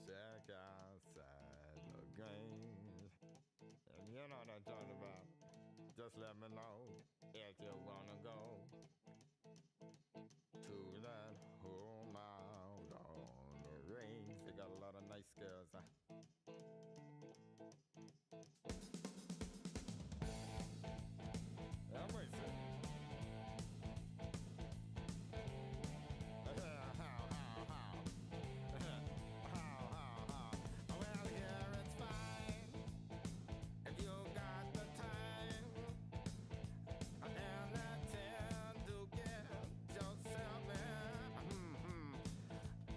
shack outside the Grange. And you know what I'm talking about. Just let me know if you wanna go to that home out on the range. They got a lot of nice girls. I'm with you. Well, here it's fine if you got the time and the time to get yourself in.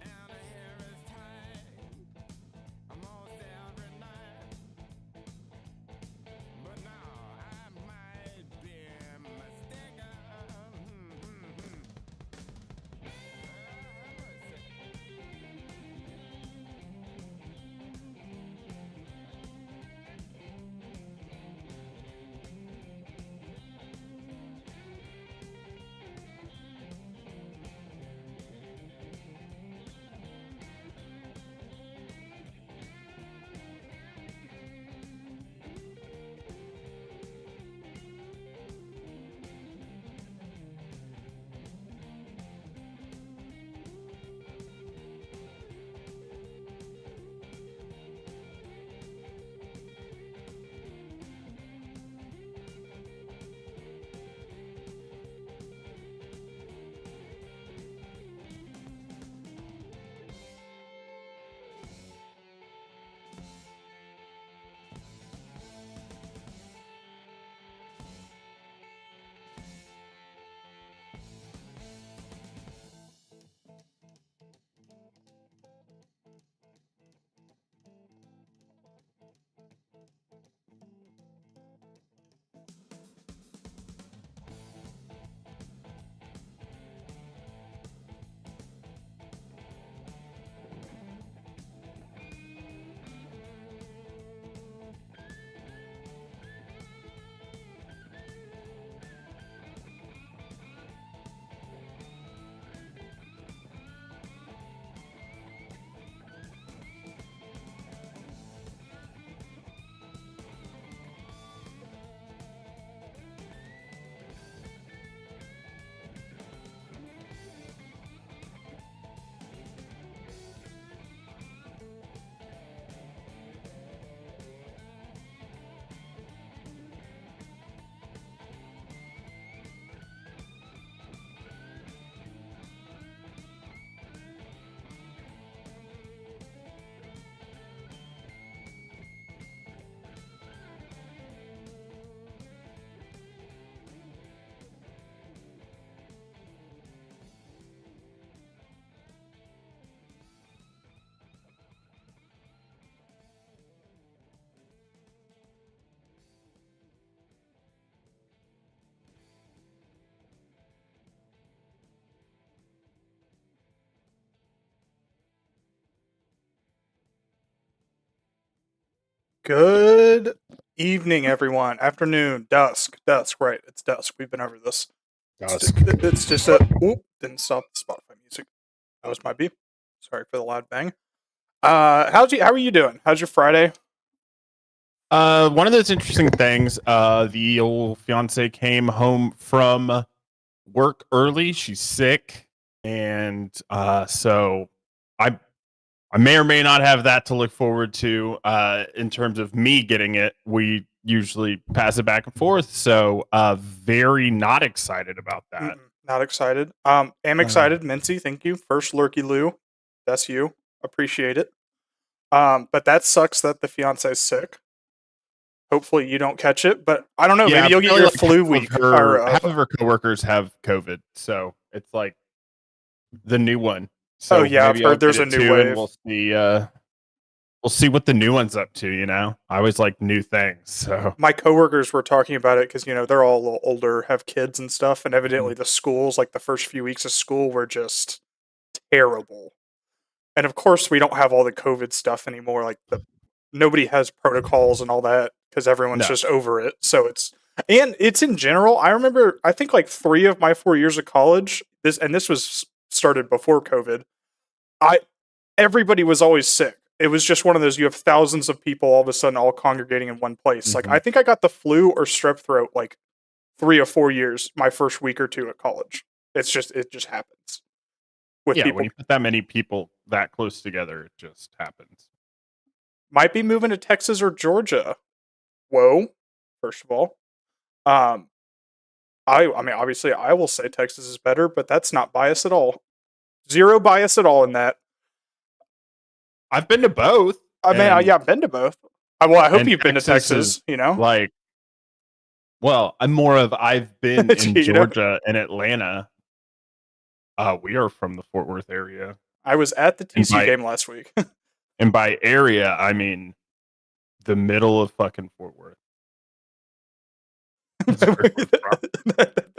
And here is time almost every night. But now I might be mistaken. Good evening, everyone. Afternoon, dusk, right? It's dusk. We've been over this. Dusk. It's just a. Oop, didn't stop the Spotify music. That was my beep. Sorry for the loud bang. How are you doing? How's your Friday? One of those interesting things. The old fiance came home from work early. She's sick, and so I may or may not have that to look forward to. In terms of me getting it, we usually pass it back and forth. So, very not excited about that. Not excited. Am excited. Mincy, thank you. First Lurky Lou. That's you. Appreciate it. But that sucks that the fiance's sick. Hopefully you don't catch it, but I don't know. Yeah, maybe you'll get your flu week. Half of her coworkers have COVID, so it's like the new one. So yeah, I've heard there's a new wave. And we'll see what the new one's up to. You know, I always like new things. So my coworkers were talking about it because they're all a little older, have kids and stuff, and evidently the schools, like the first few weeks of school, were just terrible. And of course, we don't have all the COVID stuff anymore. Like nobody has protocols and all that because everyone's just over it. So it's in general. I remember, I think like 3 of my 4 years of college. This was started before COVID. Everybody was always sick. it was just one of those, you have thousands of people all of a sudden all congregating in one place. Like, Mhm. I think I got the flu or strep throat like 3 or 4 years, my first week or two at college. It just happens with Yeah, people. when you put that many people that close together, it just happens. Might be moving to Texas or Georgia. Whoa, first of all. I mean, obviously, I will say Texas is better, but that's not bias at all. Zero bias at all in that. I've been to both. I mean, and- yeah, I've been to both. Well, I hope and you've been to Texas Texas, is you know? Like, well, I'm more of I've been in You know? Georgia and Atlanta. We are from the Fort Worth area, I was at the And TCU by- game last week. and by area, I mean the middle of fucking Fort Worth. That's where we're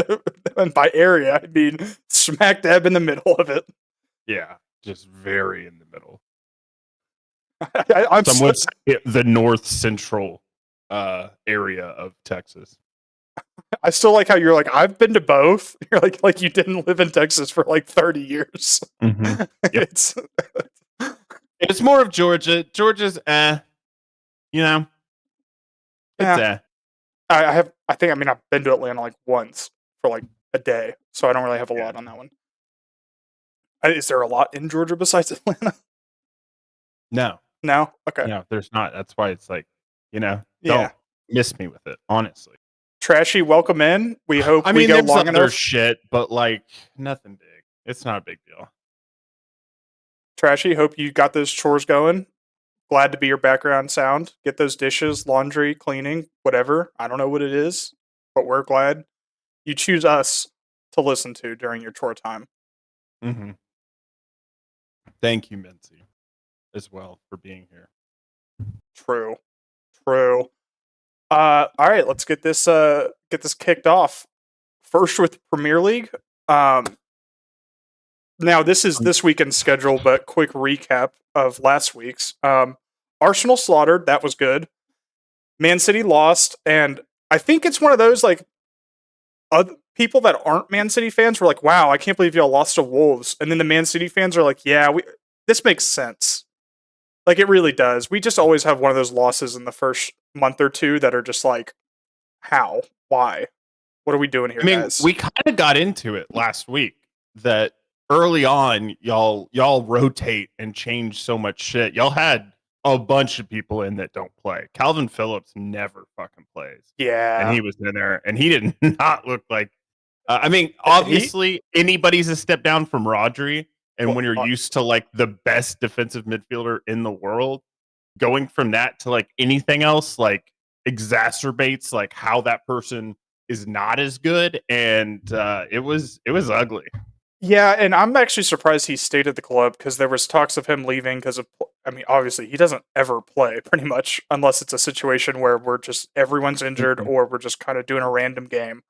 from. And by area, I mean smack dab in the middle of it. Yeah, just very in the middle. I'm Some so, would say the north central area of Texas. I still like how you're like, I've been to both. You're like you didn't live in Texas for like 30 years. Mhm. It's It's more of Georgia. Georgia's you know, it's Yeah. I think I've been to Atlanta like once for like a day, so I don't really have a Yeah. lot on that one. Is there a lot in Georgia besides Atlanta? No, No? Okay. no, there's not. That's why it's like, Yeah. don't miss me with it, honestly. Trashy, welcome in. We hope I we mean, go there's long other enough. shit, but like nothing big. It's not a big deal. Trashy, hope you got those chores going. Glad to be your background sound. Get those dishes, laundry, cleaning, whatever. I don't know what it is, but we're glad you choose us to listen to during your chore time. Mm-hmm. Thank you, Mincy, as well for being here. True. All right, let's get this kicked off. First with Premier League. Now this is this weekend's schedule, but quick recap of last week's. Arsenal slaughtered, that was good. Man City lost, and I think it's one of those like other people that aren't Man City fans were like, "Wow, I can't believe y'all lost to Wolves," and then the Man City fans are like, "Yeah, this makes sense." Like it really does. We just always have one of those losses in the first month or two that are just like, how? Why? What are we doing here, I mean, guys? we kind of got into it last week that early on, y'all rotate and change so much shit. Y'all had a bunch of people in that don't play. Calvin Phillips never fucking plays, Yeah. and he was in there, and he did not look like. I mean, obviously, anybody's a step down from Rodri, and Well, when you're used to like the best defensive midfielder in the world, going from that to like anything else, like exacerbates like how that person is not as good, and it was ugly. Yeah, and I'm actually surprised he stayed at the club because there was talks of him leaving because of. I mean, obviously he doesn't ever play pretty much unless it's a situation where we're just everyone's injured Mhm. or we're just kind of doing a random game.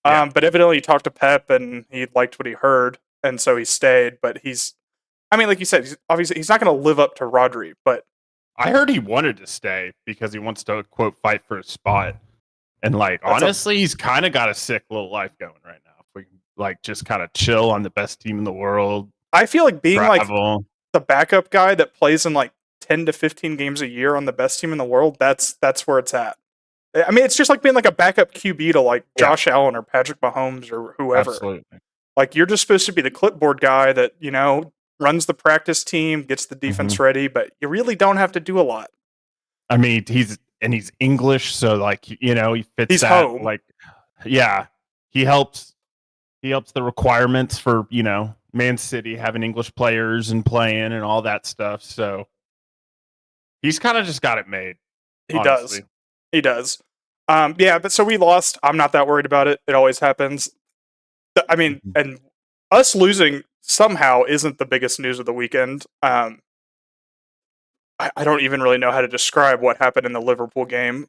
Yeah. But evidently he talked to Pep and he liked what he heard, and so he stayed. But I mean, like you said, he's not going to live up to Rodri, but I heard he wanted to stay because he wants to quote fight for a spot, and like That's honestly, he's kind of got a sick little life going right now. If we can like just kind of chill on the best team in the world, I feel like being like travel. the backup guy that plays in like 10 to 15 games a year on the best team in the world, that's where it's at. I mean, it's just like being like a backup QB to like Yeah. Josh Allen or Patrick Mahomes or whoever. Absolutely. Like you're just supposed to be the clipboard guy that, runs the practice team, gets the defense Mm-hmm. ready, but you really don't have to do a lot. I mean, he's English, so like he fits He's that. home. Like, yeah, he helps the requirements for Man City having English players and playing and all that stuff. So he's kind of just got it made. He honestly. does. He does. Yeah, but so we lost. I'm not that worried about it. It always happens. I mean, Mhm. and us losing somehow isn't the biggest news of the weekend. I don't even really know how to describe what happened in the Liverpool game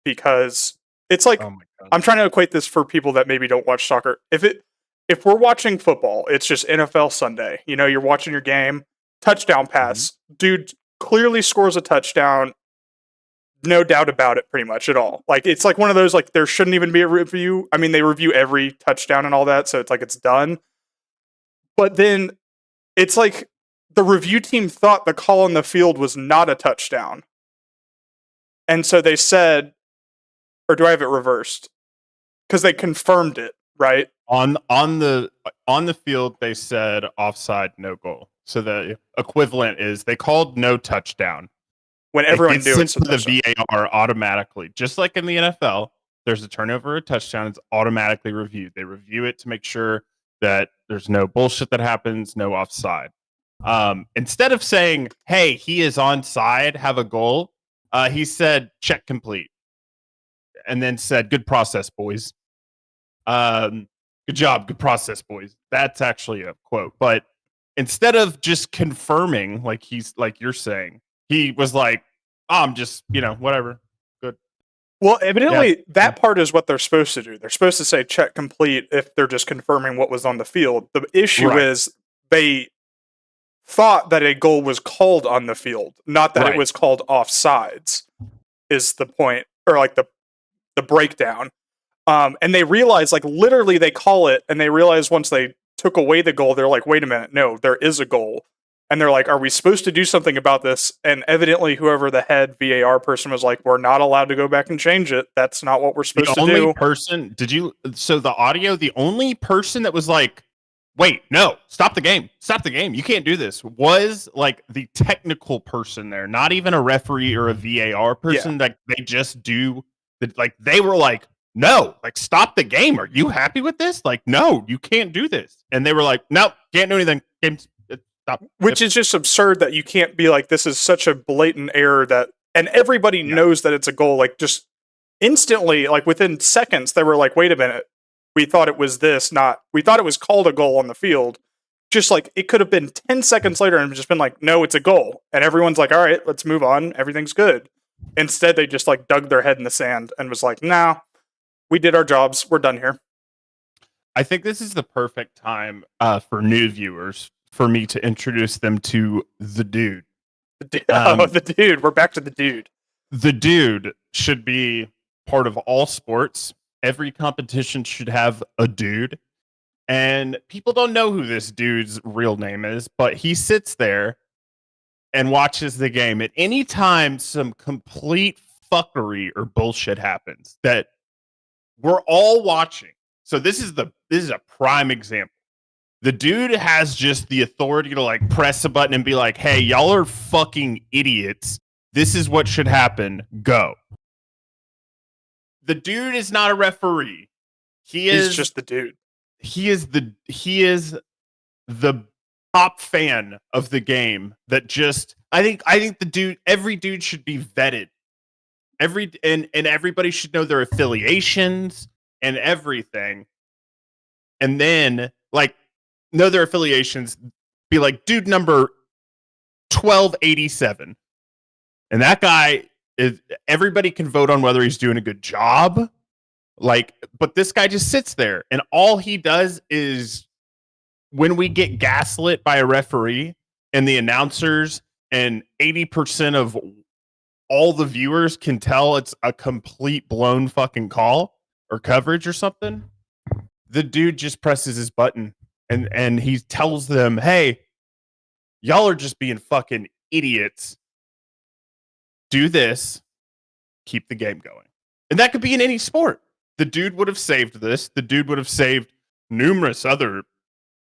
because it's like Oh my god. I'm trying to equate this for people that maybe don't watch soccer. If we're watching football, it's just NFL Sunday. You're watching your game, touchdown pass. Dude clearly scores a touchdown. No doubt about it, pretty much at all. Like it's like one of those like there shouldn't even be a review. I mean, they review every touchdown and all that, so it's like it's done. But then it's like the review team thought the call on the field was not a touchdown. And so they said, or do I have it reversed? Because they confirmed it, right? On the field, they said offside, no goal. So the equivalent is they called no touchdown. When everyone it knew gets it's sent to the VAR automatically, just like in the NFL. There's a turnover or a touchdown, it's automatically reviewed. They review it to make sure that there's no bullshit that happens, no offside. Instead of saying, "Hey, he is onside, have a goal," he said, "Check complete," and then said, "Good process, boys." Good job, good process, boys. That's actually a quote. But instead of just confirming, like you're saying, he was like, "Oh, I'm just, whatever." Good. Well, evidently that part is what they're supposed to do. They're supposed to say check complete if they're just confirming what was on the field. The issue is they thought that a goal was called on the field, not that it was called offsides, is the point, or like the breakdown. And they realize, like, literally they call it, and they realize once they took away the goal, they're like, wait a minute, no, there is a goal. And they're like, are we supposed to do something about this? And evidently whoever the head VAR person was like, we're not allowed to go back and change it. That's not what we're supposed to do. The only person, so the audio, the only person that was like, wait, no, stop the game, you can't do this, was like the technical person there, not even a referee or a VAR person. Like they just do, like they were like, no, like stop the game. Are you happy with this? Like, no, you can't do this. And they were like, nope, can't do anything. Game's stop. Which is just absurd that you can't be like, this is such a blatant error that, and everybody knows that it's a goal. Like just instantly, like within seconds, they were like, wait a minute, we thought it was this, we thought it was called a goal on the field. Just like it could have been 10 seconds later and just been like, no, it's a goal. And everyone's like, all right, let's move on. Everything's good. Instead, they just like dug their head in the sand and was like, nah, we did our jobs. We're done here. I think this is the perfect time for new viewers for me to introduce them to the dude. The dude. We're back to the dude. The dude should be part of all sports. Every competition should have a dude. And people don't know who this dude's real name is, but he sits there and watches the game. At any time some complete fuckery or bullshit happens that we're all watching. So this is a prime example. The dude has just the authority to like press a button and be like, hey, y'all are fucking idiots. This is what should happen. Go. The dude is not a referee. He's just the dude. He is the top fan of the game that just I think every dude should be vetted. And everybody should know their affiliations and everything. And then like know their affiliations, be like dude number 1287. And that guy is, everybody can vote on whether he's doing a good job. Like, but this guy just sits there and all he does is when we get gaslit by a referee and the announcers and 80% of all the viewers can tell it's a complete blown fucking call or coverage or something, the dude just presses his button and he tells them, hey, y'all are just being fucking idiots. Do this, keep the game going. And that could be in any sport. The dude would have saved this. The dude would have saved numerous other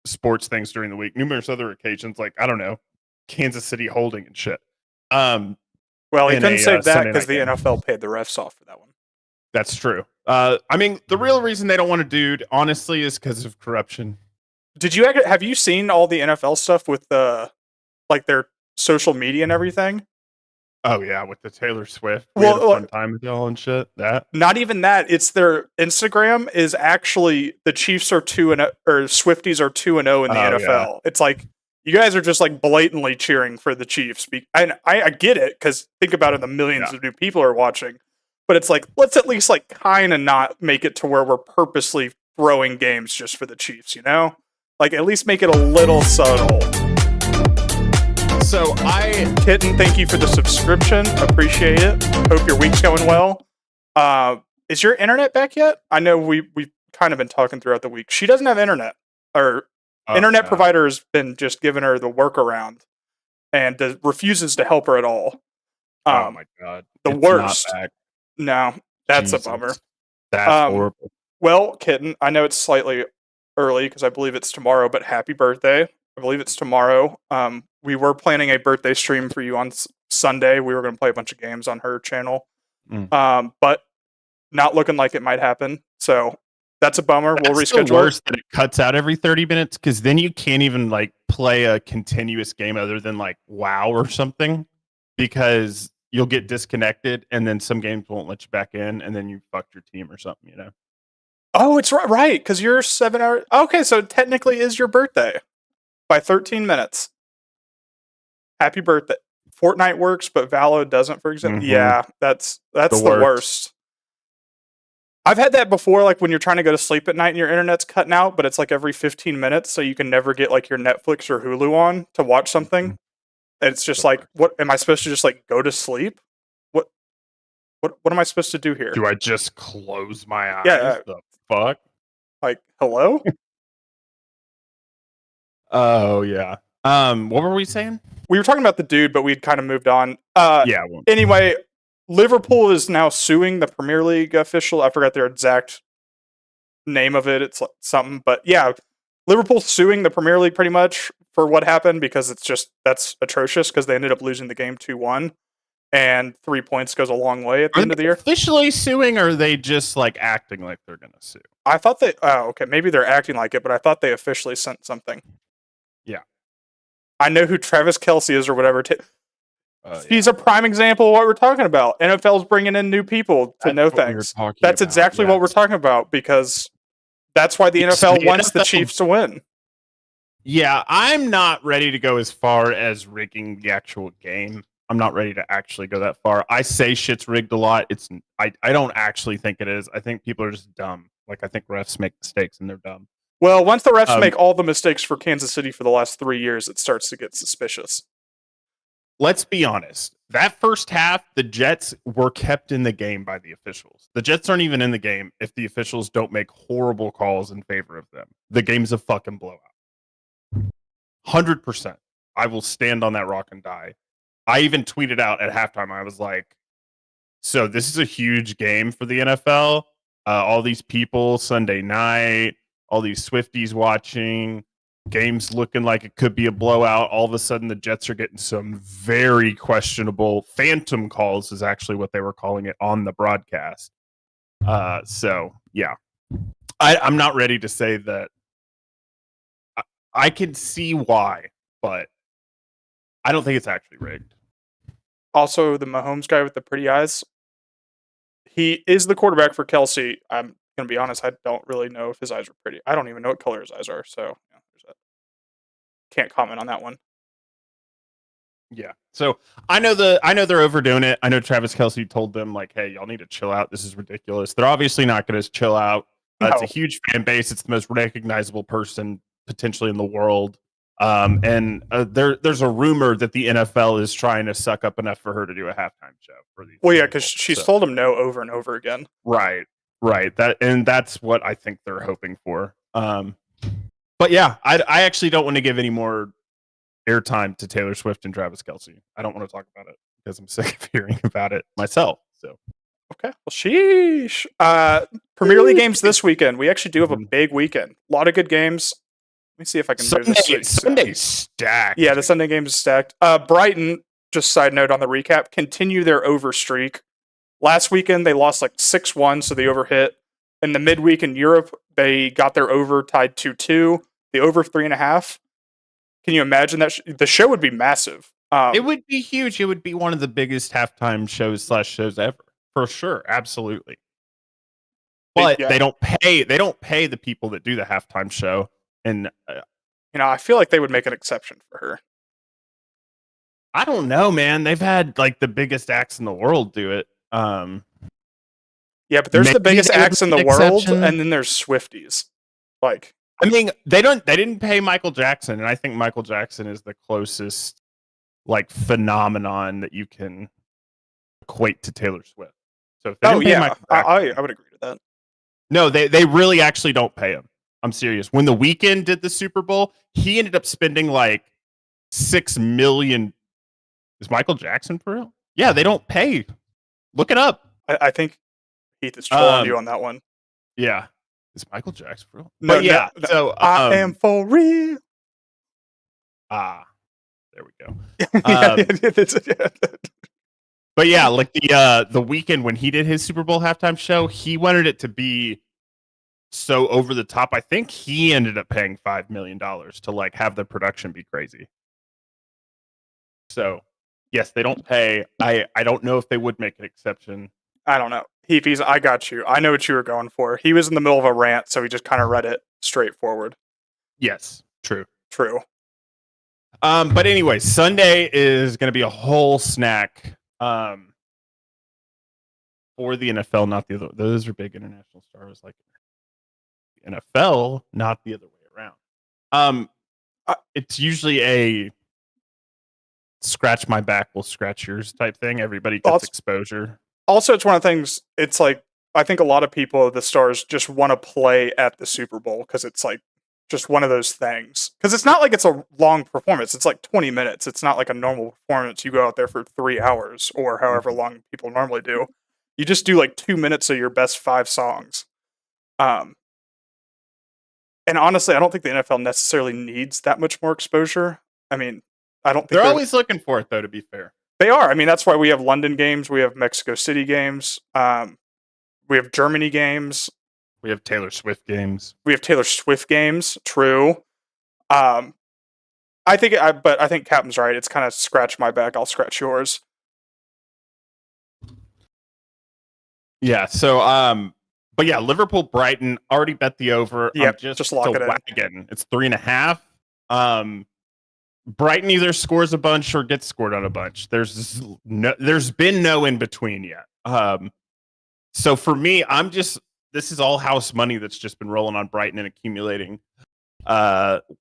sports things during the week, numerous other occasions, like, I don't know, Kansas City holding and shit. Well, he couldn't save that because the NFL paid the refs off for that one. That's true. I mean, the real reason they don't want a dude, honestly, is because of corruption. Have you seen all the NFL stuff with like their social media and everything? Oh yeah, with the Taylor Swift. We had a fun time with y'all and shit. That not even that. It's their Instagram is actually the Chiefs are 2-0 or Swifties are 2-0 in the NFL. Yeah. It's like you guys are just like blatantly cheering for the Chiefs. And I get it because think about it, the millions of new people are watching. But it's like let's at least like kind of not make it to where we're purposely throwing games just for the Chiefs. You know, like at least make it a little subtle. So Kitten, thank you for the subscription. Appreciate it. Hope your week's going well. Is your internet back yet? I know we've kind of been talking throughout the week. She doesn't have internet. Or internet provider has been just giving her the workaround. and refuses to help her at all. Oh my god, the It's not worst. back. No, that's Jesus. a bummer. That's horrible. Well, Kitten, I know it's slightly early because I believe it's tomorrow, but happy birthday. I believe it's tomorrow. We were planning a birthday stream for you on Sunday. We were going to play a bunch of games on her channel. But not looking like it might happen. So that's a bummer. We'll It's reschedule. the worst that it cuts out every 30 minutes because then you can't even like play a continuous game other than like WoW or something because you'll get disconnected and then some games won't let you back in and then you fucked your team or something, you know? Oh, it's right, because you're 7 hours. Okay, so it technically is your birthday by 13 minutes. Happy birthday. Fortnite works, but Valo doesn't, for example. Mhm. Yeah, that's the worst. I've had that before, like when you're trying to go to sleep at night and your internet's cutting out, but it's like every 15 minutes, so you can never get like your Netflix or Hulu on to watch something. Mhm. And it's just like, what am I supposed to just like go to sleep? What am I supposed to do here? Do I just close my eyes? Yeah. The fuck? Like, hello? Oh yeah. What were we saying? We were talking about the dude, but we'd kind of moved on. Yeah. Well, Anyway, Liverpool is now suing the Premier League official. I forgot their exact name of it. It's like something, but yeah, Liverpool's suing the Premier League pretty much for what happened because that's atrocious because they ended up losing the game 2-1, and 3 points goes a long way at the are end of they the year. officially suing or are they just like acting like they're gonna sue? I thought they. Oh, okay, maybe they're acting like it, but I thought they officially sent something. Yeah. I know who Travis Kelce is or whatever. Yeah. He's a prime example of what we're talking about. NFL's bringing in new people to know things. That's exactly what we're talking about because that's why the NFL wants the Chiefs to win. Yeah, I'm not ready to go as far as rigging the actual game. I'm not ready to actually go that far. I say shit's rigged a lot. I don't actually think it is. I think people are just dumb. Like I think refs make mistakes and they're dumb. Well, once the refs make all the mistakes for Kansas City for the last 3 years, it starts to get suspicious. Let's be honest. That first half, the Jets were kept in the game by the officials. The Jets aren't even in the game if the officials don't make horrible calls in favor of them. The game's a fucking blowout. 100%. I will stand on that rock and die. I even tweeted out at halftime, I was like, so this is a huge game for the NFL. All these people Sunday night, all these Swifties watching, games looking like it could be a blowout. All of a sudden, the Jets are getting some very questionable phantom calls, is actually what they were calling it on the broadcast. So, yeah. I'm not ready to say that. I can see why, but I don't think it's actually rigged. Also, the Mahomes guy with the pretty eyes, he is the quarterback for Kelce. I'm going to be honest, I don't really know if his eyes are pretty. I don't even know what color his eyes are, so yeah, there's that. Can't comment on that one. Yeah. So I know they're overdoing it. I know Travis Kelce told them like, hey, y'all need to chill out. This is ridiculous. They're obviously not going to chill out. It's a huge fan base. It's the most recognizable person potentially in the world. And there's a rumor that the NFL is trying to suck up enough for her to do a halftime show for these. Well, yeah, because she's told him no over and over again. Right. That's what I think they're hoping for. But yeah, I actually don't want to give any more airtime to Taylor Swift and Travis Kelce. I don't want to talk about it because I'm sick of hearing about it myself. So okay, well, sheesh. Premier League games this weekend. We actually do have a big weekend. A lot of good games. Let me see if I can do this. Sunday's stacked. Yeah, the Sunday game is stacked. Brighton, just side note on the recap, continue their over streak. Last weekend, they lost like 6-1, so they overhit. In the midweek in Europe, they got their over tied 2-2. The over 3.5. Can you imagine that? The show would be massive. It would be huge. It would be one of the biggest halftime shows ever. For sure. Absolutely. But they don't pay the people that do the halftime show. And I feel like they would make an exception for her. I don't know, man. They've had like the biggest acts in the world do it. Yeah, but there's the biggest acts in the world, and then there's Swifties. Like, I mean, they didn't pay Michael Jackson, and I think Michael Jackson is the closest like phenomenon that you can equate to Taylor Swift. So if they don't pay Michael Jackson, I would agree with that. No, they really actually don't pay him. I'm serious. When The Weeknd did the Super Bowl, he ended up spending like $6 million Is Michael Jackson for real? Yeah, they don't pay. Look it up. I think Heath is trolling you on that one. Yeah. Is Michael Jackson for real? No, but yeah, no, so I am for real. There we go. Yeah. But yeah, like the weekend when he did his Super Bowl halftime show, he wanted it to be so over the top. I think he ended up paying $5 million to like have the production be crazy. So yes, they don't pay. I don't know if they would make an exception. I don't know. Heapies, I got you. I know what you were going for. He was in the middle of a rant, so he just kind of read it straightforward. Yes, true. True. But anyway, Sunday is going to be a whole snack for the NFL, not the other. Those are big international stars like NFL, not the other way around. It's usually a scratch my back will scratch yours type thing. Everybody gets exposure. Also, it's one of the things, it's like, I think a lot of people, the stars, just want to play at the Super Bowl because it's like just one of those things. Because it's not like it's a long performance. It's like 20 minutes. It's not like a normal performance. You go out there for 3 hours or however long people normally do. You just do like 2 minutes of your best 5 songs. And honestly, I don't think the NFL necessarily needs that much more exposure. I mean, I don't think they're always looking for it, though, to be fair. They are. I mean, that's why we have London games. We have Mexico City games. We have Germany games. We have Taylor Swift games. True. I think Captain's right. It's kind of scratch my back, I'll scratch yours. Yeah. So, but yeah, Liverpool Brighton already bet the over. Yeah, just lock it in. It's 3.5. Brighton either scores a bunch or gets scored on a bunch. There's been no in between yet. So for me, this is all house money that's just been rolling on Brighton and accumulating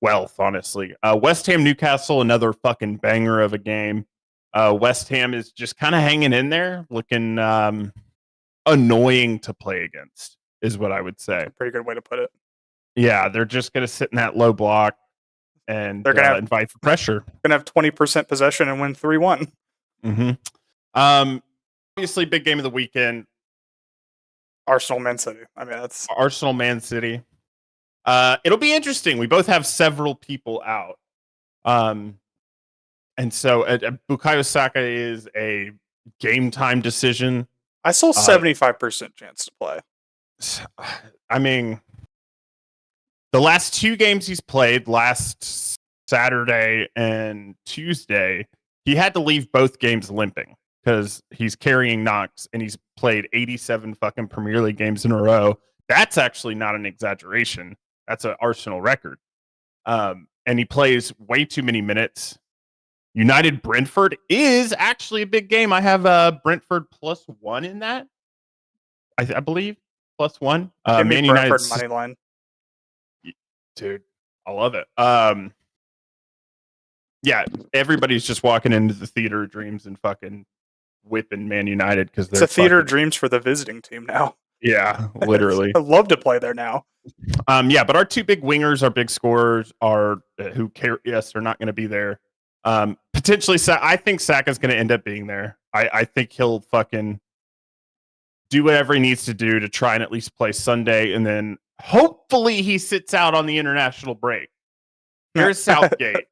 wealth, honestly. West Ham Newcastle, another fucking banger of a game. West Ham is just kind of hanging in there, looking annoying to play against, is what I would say. Pretty good way to put it. Yeah, they're just going to sit in that low block and they're going to invite the pressure. Going to have 20% possession and win 3-1. Mm-hmm. Obviously, big game of the weekend. Arsenal Man City. I mean, that's Arsenal Man City. It'll be interesting. We both have several people out. And so Bukayo Saka is a game time decision. I saw 75% chance to play. I mean, the last 2 games he's played, last Saturday and Tuesday, he had to leave both games limping because he's carrying knocks and he's played 87 fucking Premier League games in a row. That's actually not an exaggeration. That's an Arsenal record. And he plays way too many minutes. United Brentford is actually a big game. I have Brentford +1 in that. I believe +1. Man United money line. Dude, I love it. Yeah, everybody's just walking into the theater of dreams and fucking whipping Man United because it's a theater of dreams for the visiting team now. Yeah, literally. I'd love to play there now. Yeah, but our 2 big wingers, our big scorers, are who care. Yes, they're not going to be there. Potentially, I think Saka's going to end up being there. I think he'll fucking do whatever he needs to do to try and at least play Sunday, and then hopefully he sits out on the international break. Here's Southgate.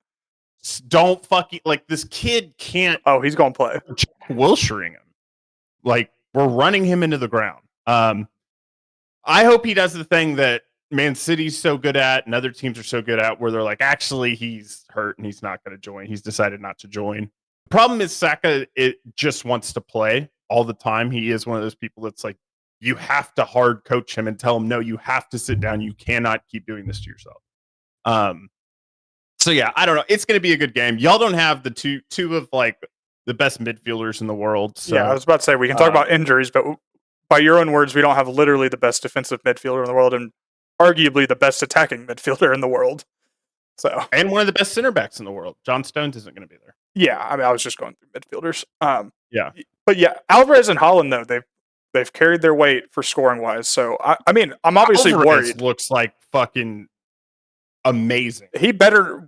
Don't fucking this kid can't. Oh, he's going to play. Jack Wilshiring him. Like, we're running him into the ground. I hope he does the thing that Man City's so good at and other teams are so good at, where they're like, actually, he's hurt and he's not going to join. He's decided not to join. Problem is, Saka just wants to play all the time. He is one of those people that's like, you have to hard coach him and tell him, no, you have to sit down. You cannot keep doing this to yourself. So yeah, I don't know. It's going to be a good game. Y'all don't have the two of like the best midfielders in the world. So, yeah, I was about to say we can talk about injuries, but by your own words, we don't have literally the best defensive midfielder in the world and arguably the best attacking midfielder in the world. So, and one of the best center backs in the world. John Stones isn't going to be there. Yeah, I mean, I was just going through midfielders. Yeah, but yeah, Alvarez and Haaland though they've carried their weight for scoring wise. So I mean, I'm obviously Alvarez worried. Looks like fucking amazing.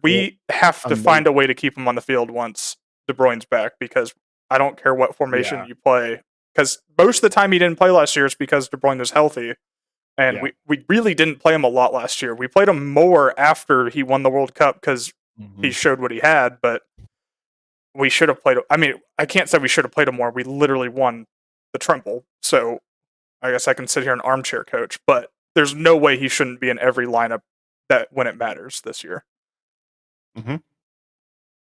We have to find a way to keep him on the field once De Bruyne's back, because I don't care what formation Yeah. you play. Because most of the time he didn't play last year is because De Bruyne was healthy. And Yeah. we really didn't play him a lot last year. We played him more after he won the World Cup because he showed what he had, but we should have played him. I mean, I can't say we should have played him more. We literally won the treble. So I guess I can sit here and armchair coach, but there's no way he shouldn't be in every lineup that when it matters this year.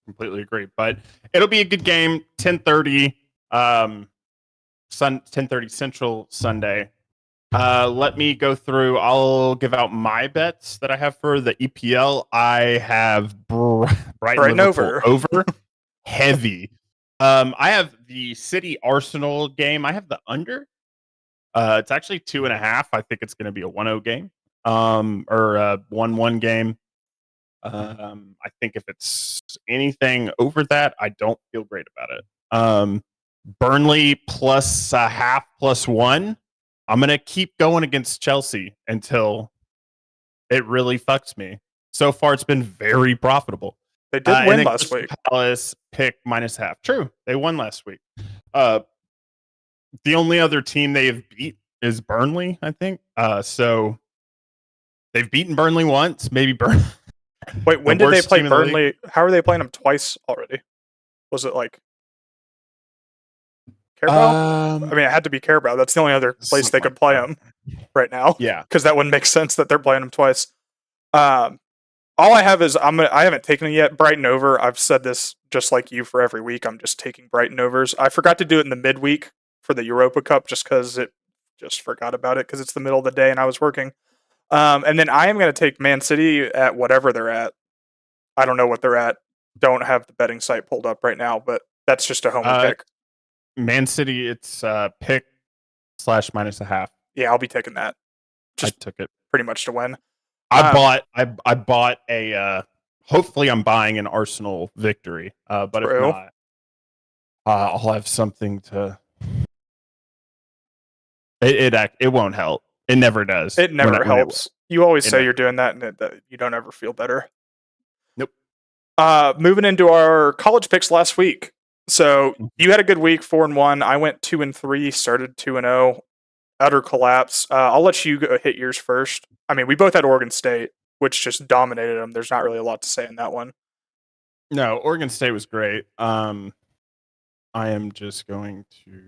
Completely agree. But it'll be a good game. 10:30, 10:30 Central Sunday. Let me go through. I'll give out my bets that I have for the EPL. I have Brighton over. Heavy. I have the City Arsenal game. I have the under. It's actually 2.5. I think it's going to be a 1-0 game, or a 1-1 game. I think if it's anything over that, I don't feel great about it. Burnley plus a half, +1. I'm going to keep going against Chelsea until it really fucks me. So far, it's been very profitable. They did win last week. Palace pick -0.5. True. They won last week. The only other team they have beat is Burnley, I think. So they've beaten Burnley once, maybe Burnley. Wait, when did they play Burnley? How are they playing them twice already? Was it like Carabao? I mean, it had to be Carabao. That's the only other place they could play them right now. Yeah, because that wouldn't make sense that they're playing them twice. All I have is I haven't taken it yet. Brighton over. I've said this just like you for every week. I'm just taking Brighton overs. I forgot to do it in the midweek for the Europa Cup just because forgot about it because it's the middle of the day and I was working. And then I am going to take Man City at whatever they're at. I don't know what they're at. Don't have the betting site pulled up right now, but that's just a home pick. Man City, it's pick / -0.5. Yeah, I'll be taking that. I took it pretty much to win. I bought a. Hopefully, I'm buying an Arsenal victory. But if not, I'll have something to. It won't help. It never does. It never helps. You always say you're doing that, and you don't ever feel better. Nope. Moving into our college picks last week. So you had a good week, 4-1. I went 2-3, started 2-0. Utter collapse. I'll let you go hit yours first. I mean, we both had Oregon State, which just dominated them. There's not really a lot to say in that one. No, Oregon State was great. I am just going to.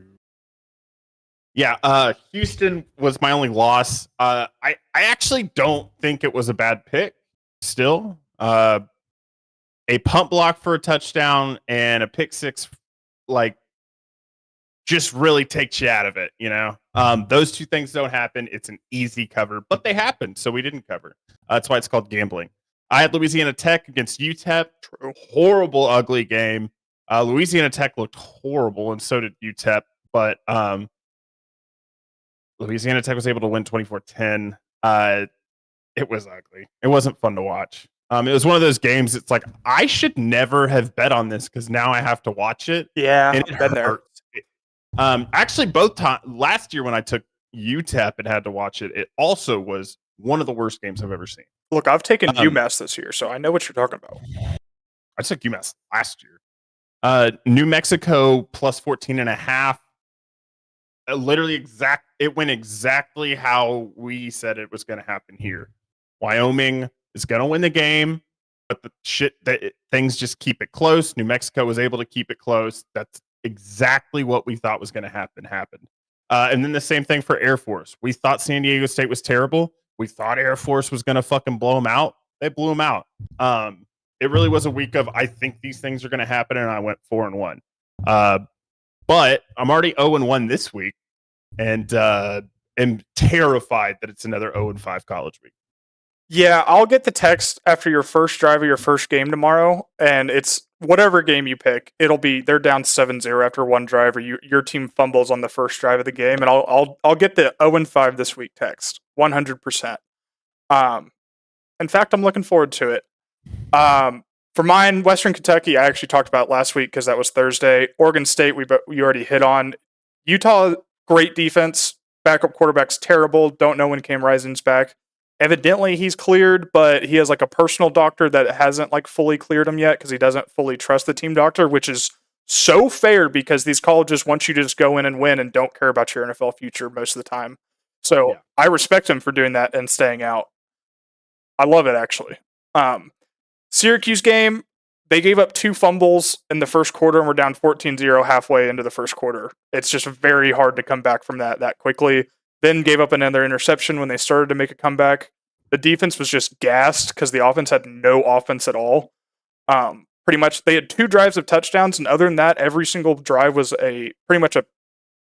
Yeah, Houston was my only loss. I actually don't think it was a bad pick. Still, a punt block for a touchdown and a pick six, just really takes you out of it. Those two things don't happen. It's an easy cover, but they happened, so we didn't cover. That's why it's called gambling. I had Louisiana Tech against UTEP. True. Horrible, ugly game. Louisiana Tech looked horrible, and so did UTEP. But Louisiana Tech was able to win 24-10. It was ugly. It wasn't fun to watch. It was one of those games. It's like I should never have bet on this because now I have to watch it. Yeah, and it hurts. Actually, both times last year when I took UTEP and had to watch it, it also was one of the worst games I've ever seen. Look, I've taken UMass this year, so I know what you're talking about. I took UMass last year. New Mexico plus 14.5. Literally it went exactly how we said it was going to happen here. Wyoming is going to win the game, but things just keep it close. New Mexico was able to keep it close. That's exactly what we thought was going to happen happened. And then the same thing for Air Force. We thought San Diego State was terrible. We thought Air Force was going to fucking blow them out. They blew them out. It really was a week of I think these things are going to happen, and I went 4-1. But I'm already 0-1 this week, and am terrified that it's another 0-5 college week. Yeah, I'll get the text after your first drive of your first game tomorrow, and it's whatever game you pick. It'll be they're down 7-0 after one drive, or your team fumbles on the first drive of the game, and I'll get the 0-5 this week text 100%. In fact, I'm looking forward to it. For mine, Western Kentucky, I actually talked about last week because that was Thursday. Oregon State, we already hit on. Utah, great defense. Backup quarterback's terrible. Don't know when Cam Rising's back. Evidently, he's cleared, but he has a personal doctor that hasn't fully cleared him yet because he doesn't fully trust the team doctor, which is so fair because these colleges want you to just go in and win and don't care about your NFL future most of the time. So Yeah. I respect him for doing that and staying out. I love it, actually. Syracuse game, they gave up 2 fumbles in the first quarter and were down 14-0 halfway into the first quarter. It's just very hard to come back from that quickly. Then gave up another interception when they started to make a comeback. The defense was just gassed because the offense had no offense at all. Pretty much, they had 2 drives of touchdowns, and other than that, every single drive was pretty much a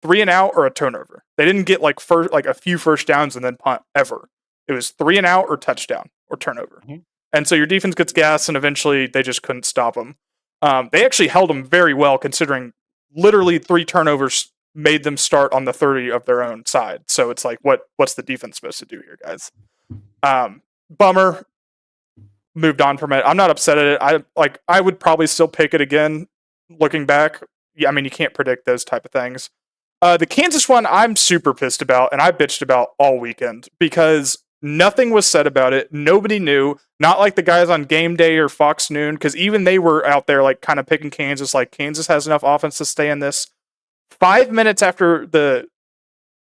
3 and out or a turnover. They didn't get like a few first downs and then punt ever. It was 3 and out or touchdown or turnover. Mm-hmm. And so your defense gets gassed, and eventually they just couldn't stop them. They actually held them very well, considering literally 3 turnovers made them start on the 30 of their own side. So it's like, what's the defense supposed to do here, guys? Bummer. Moved on from it. I'm not upset at it. I would probably still pick it again. Looking back, yeah, I mean, you can't predict those type of things. The Kansas one, I'm super pissed about, and I bitched about all weekend because nothing was said about it. Nobody knew. Not like the guys on Game Day or Fox Noon, because even they were out there like kind of picking Kansas. Like, Kansas has enough offense to stay in this. 5 minutes after the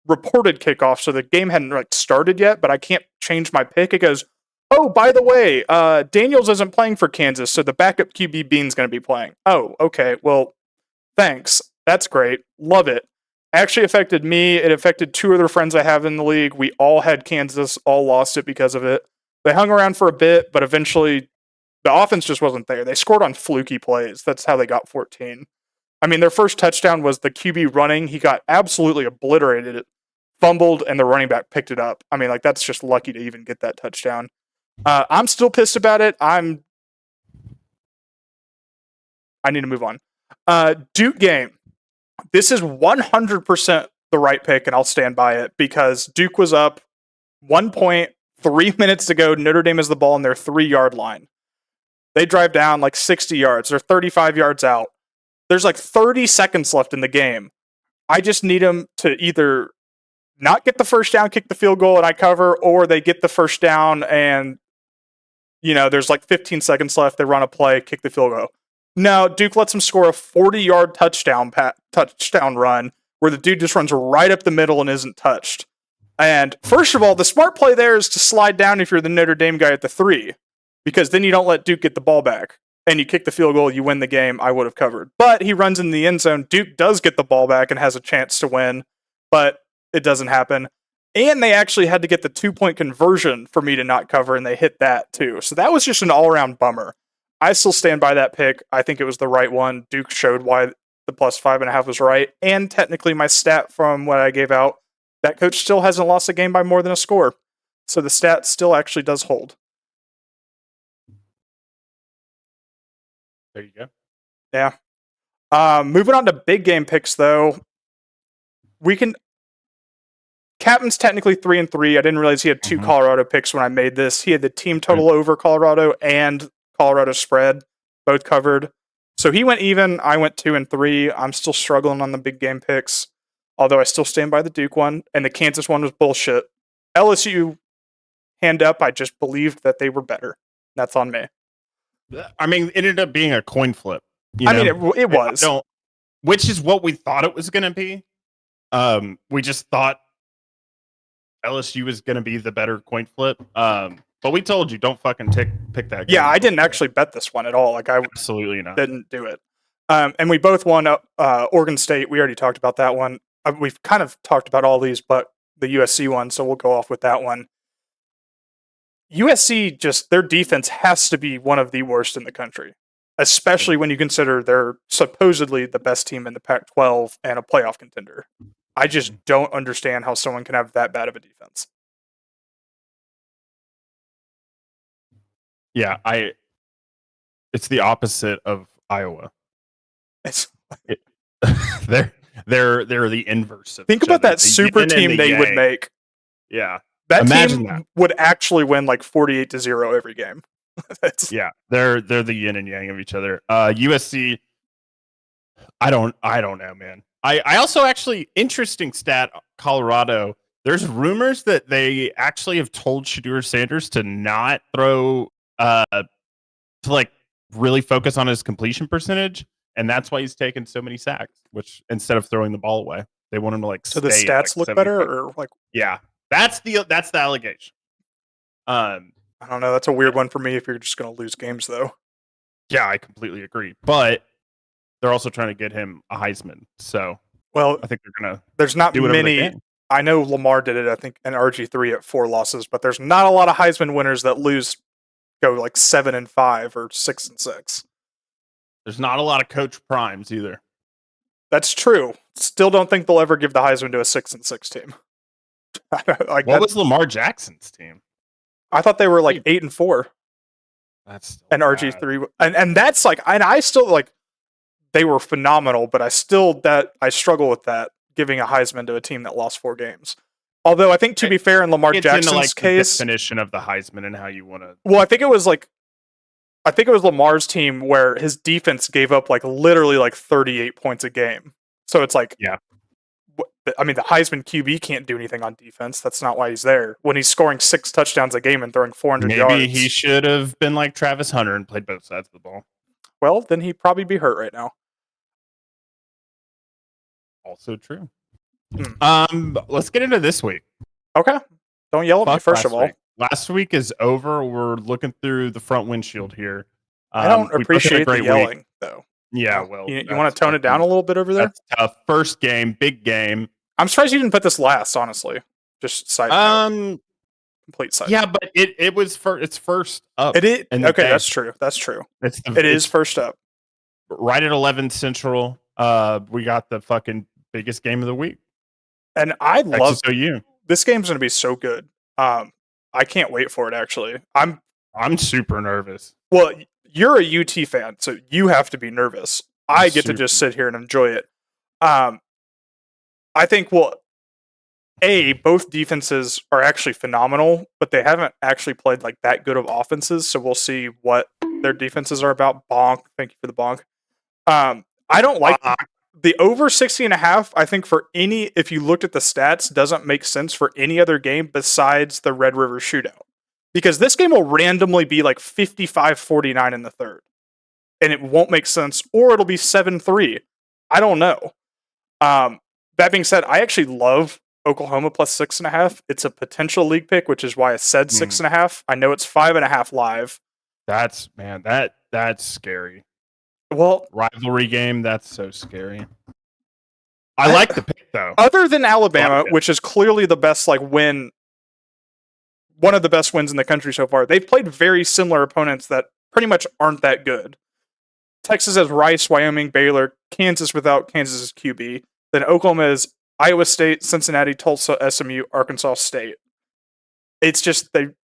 reported kickoff, so the game hadn't like started yet, but I can't change my pick. It goes, oh, by the way, Daniels isn't playing for Kansas, so the backup QB Bean's going to be playing. Oh, okay. Well, thanks. That's great. Love it. Actually affected me. It affected 2 other friends I have in the league. We all had Kansas, all lost it because of it. They hung around for a bit, but eventually the offense just wasn't there. They scored on fluky plays. That's how they got 14. I mean, their first touchdown was the QB running. He got absolutely obliterated. It fumbled, and the running back picked it up. I mean, like, that's just lucky to even get that touchdown. I'm still pissed about it. I need to move on. Duke game. This is 100% the right pick, and I'll stand by it because Duke was up 1 point, 3 minutes to go. Notre Dame has the ball on their 3-yard line. They drive down like 60 yards. They're 35 yards out. There's like 30 seconds left in the game. I just need them to either not get the first down, kick the field goal, and I cover, or they get the first down and, you know, there's like 15 seconds left. They run a play, kick the field goal. No, Duke lets them score a 40-yard touchdown run where the dude just runs right up the middle and isn't touched. And first of all, the smart play there is to slide down if you're the Notre Dame guy at the 3, because then you don't let Duke get the ball back. And you kick the field goal, you win the game. I would have covered. But he runs in the end zone. Duke does get the ball back and has a chance to win, but it doesn't happen. And they actually had to get the 2-point conversion for me to not cover, and they hit that too. So that was just an all-around bummer. I still stand by that pick. I think it was the right one. Duke showed why the plus 5.5 was right. And technically my stat from what I gave out, that coach still hasn't lost a game by more than a score. So the stat still actually does hold. There you go. Yeah. Moving on to big game picks, though. Captain's technically 3-3. I didn't realize he had 2 Colorado picks when I made this. He had the team total over Colorado and Colorado spread, both covered. So he went even. I went 2-3. I'm still struggling on the big game picks, although I still stand by the Duke one. And the Kansas one was bullshit. LSU, hand up, I just believed that they were better. That's on me. I mean, it ended up being a coin flip. I mean, it was. Which is what we thought it was going to be. We just thought LSU was going to be the better coin flip. But we told you, don't fucking pick that game. Yeah, I didn't actually bet this one at all. Like, I absolutely not. Didn't do it. And we both won Oregon State. We already talked about that one. We've kind of talked about all these, but the USC one, so we'll go off with that one. USC, just their defense has to be one of the worst in the country, especially when you consider they're supposedly the best team in the Pac-12 and a playoff contender. I just don't understand how someone can have that bad of a defense. Yeah, it's the opposite of Iowa. They're the inverse of Think about that super team they would make. Yeah. That team would actually win like 48-0 every game. Yeah, they're the yin and yang of each other. USC, I don't know, man. I also actually, interesting stat, Colorado, there's rumors that they actually have told Shedeur Sanders to not throw, to like really focus on his completion percentage and that's why he's taken so many sacks. Which instead of throwing the ball away, they want him to like. So the stay at, stats like, look better, 75. or like Yeah, that's the allegation. I don't know. That's a weird one for me if you're just going to lose games, though. Yeah, I completely agree. But they're also trying to get him a Heisman, so Well, I think they're gonna there's not do whatever they many. can. I know Lamar did it, I think, in RG3 at 4 losses, but there's not a lot of Heisman winners that go like 7-5 or 6-6. There's not a lot of coach primes either. That's true. Still don't think they'll ever give the Heisman to a 6-6 team. Like What was Lamar Jackson's team? I thought they were like 8-4 That's still and bad. RG3, and that's like, and I still like they were phenomenal, but I struggle with that, giving a Heisman to a team that lost 4 games. Although I think, to be fair, in Lamar It's Jackson's into, like, the case, definition of the Heisman and how you want to. well, I think it was Lamar's team where his defense gave up like literally like 38 points a game. So it's like, Yeah. I mean, the Heisman QB can't do anything on defense. That's not why he's there. When he's scoring 6 touchdowns a game and throwing 400 yards. Maybe he should have been like Travis Hunter and played both sides of the ball. Well, then he'd probably be hurt right now. Also true. Let's get into this week. Okay. Don't yell at me, Fuck first last of all. week. Last week is over. We're looking through the front windshield here. I don't We both had a appreciate the great yelling, week. though. Yeah, well, You want to tone it down a little bit over there? That's tough. First game, big game. I'm surprised you didn't put this last, honestly. Just side note. Complete side Yeah, but it was it's first up. It is. in the Okay, day. that's true. That's true. It It is first up. right at 11 Central. We got the fucking biggest game of the week. And I love Texas OU. this game's going to be so good. I can't wait for it, actually. I'm super nervous. Well, you're a UT fan, so you have to be nervous. I get to just sit here and enjoy it. I think, both defenses are actually phenomenal, but they haven't actually played like that good of offenses, so we'll see what their defenses are about. Bonk. Thank you for the bonk. I don't like the over 60.5. I think if you looked at the stats, doesn't make sense for any other game besides the Red River Shootout. Because this game will randomly be like 55-49 in the third. And it won't make sense, or it'll be 7-3. I don't know. That being said, I actually love Oklahoma plus 6.5. It's a potential league pick, which is why I said 6.5. I know it's 5.5 live. That's scary. Well, Rivalry game, that's so scary. I like the pick though. Other than Alabama, which is clearly the best win, one of the best wins in the country so far, they've played very similar opponents that pretty much aren't that good. Texas has Rice, Wyoming, Baylor, Kansas without Kansas's QB. Then Oklahoma is Iowa State, Cincinnati, Tulsa, SMU, Arkansas State. It's just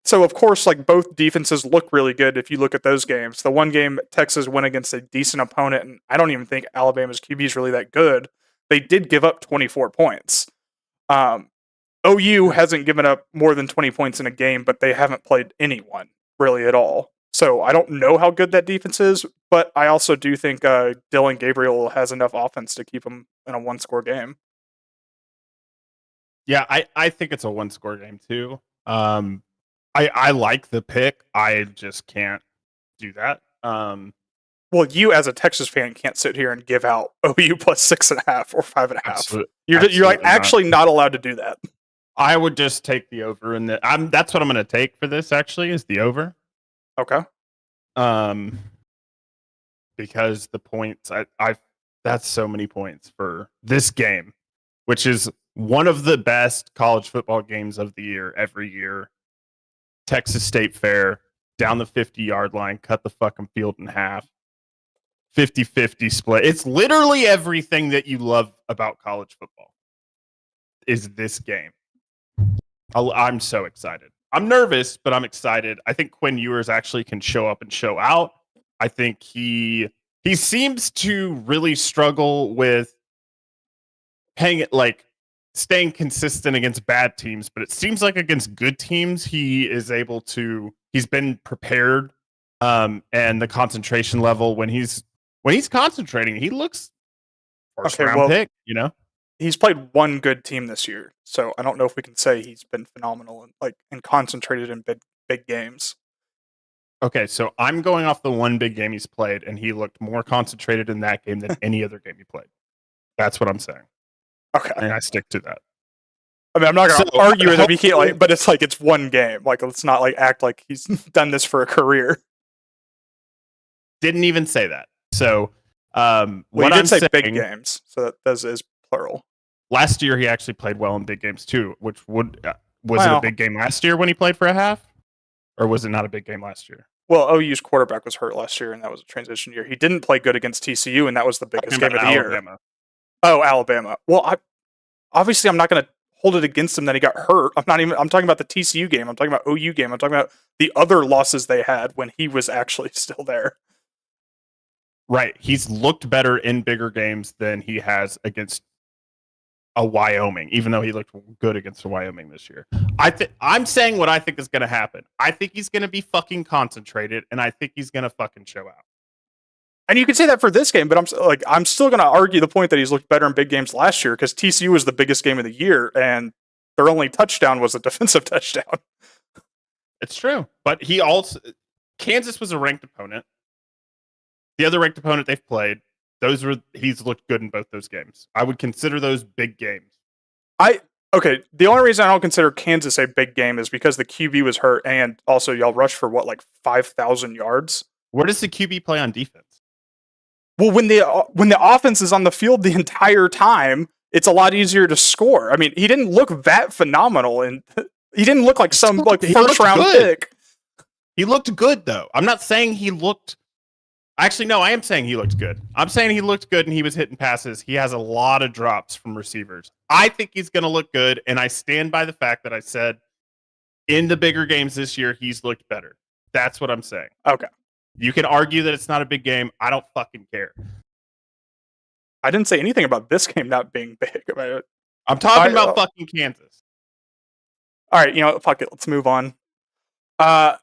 so of course, like, both defenses look really good if you look at those games. The one game Texas went against a decent opponent, and I don't even think Alabama's QB is really that good. They did give up 24 points. OU hasn't given up more than 20 points in a game, but they haven't played anyone really at all. So I don't know how good that defense is, but I also do think Dylan Gabriel has enough offense to keep him in a one-score game. Yeah, I think it's a one-score game too. I like the pick. I just can't do that. Well, you as a Texas fan can't sit here and give out OU plus 6.5 or 5.5. You're like actually not allowed to do that. I would just take the over, and that's what I'm going to take for this. Actually, is the over. Okay. Because the points, that's so many points for this game, which is one of the best college football games of the year every year. Texas State Fair, down the 50-yard line, cut the fucking field in half. 50-50 split. It's literally everything that you love about college football is this game. I'm so excited. I'm nervous, but I'm excited. I think Quinn Ewers actually can show up and show out. I think he seems to really struggle with staying consistent against bad teams, but it seems like against good teams, he's been prepared. And the concentration level when he's concentrating, he looks first round pick, He's played one good team this year, so I don't know if we can say he's been phenomenal and concentrated in big games. Okay, so I'm going off the one big game he's played, and he looked more concentrated in that game than any other game he played. That's what I'm saying, Okay. and I stick to that. I mean, I'm not going to So, argue with him. He can't, hopefully- but it's like it's one game. Like, let's not like act like he's done this for a career. Didn't even say that. So, Well, what he did I'm say saying, big games, so that is plural. last year he actually played well in big games too. Which was it Well- a big game last year when he played for a half, or was it not a big game last year? Well, OU's quarterback was hurt last year, and that was a transition year. He didn't play good against TCU, and that was the biggest game of the year. Alabama. Oh, Alabama. Well, obviously I'm not going to hold it against him that he got hurt. I'm talking about the TCU game. I'm talking about OU game. I'm talking about the other losses they had when he was actually still there. Right. He's looked better in bigger games than he has against a Wyoming, even though he looked good against a Wyoming this year. I'm saying what I think is going to happen. I think he's going to be fucking concentrated, and I think he's going to fucking show out. And you could say that for this game, but I'm still going to argue the point that he's looked better in big games last year because TCU was the biggest game of the year, and their only touchdown was a defensive touchdown. It's true. But Kansas was a ranked opponent. The other ranked opponent they've played, he's looked good in both those games. I would consider those big games. Okay, the only reason I don't consider Kansas a big game is because the QB was hurt, and also y'all rushed for 5,000 yards. Where does the QB play on defense? Well, when the offense is on the field the entire time, it's a lot easier to score. I mean, he didn't look that phenomenal, and he didn't look like some first round pick. He looked good though. I'm not saying he looked. Actually, no, I am saying he looked good. I'm saying he looked good and he was hitting passes. He has a lot of drops from receivers. I think he's going to look good, and I stand by the fact that I said in the bigger games this year, he's looked better. That's what I'm saying. Okay. You can argue that it's not a big game. I don't fucking care. I didn't say anything about this game not being big. I'm talking about fucking Kansas. All right, fuck it. Let's move on. LSU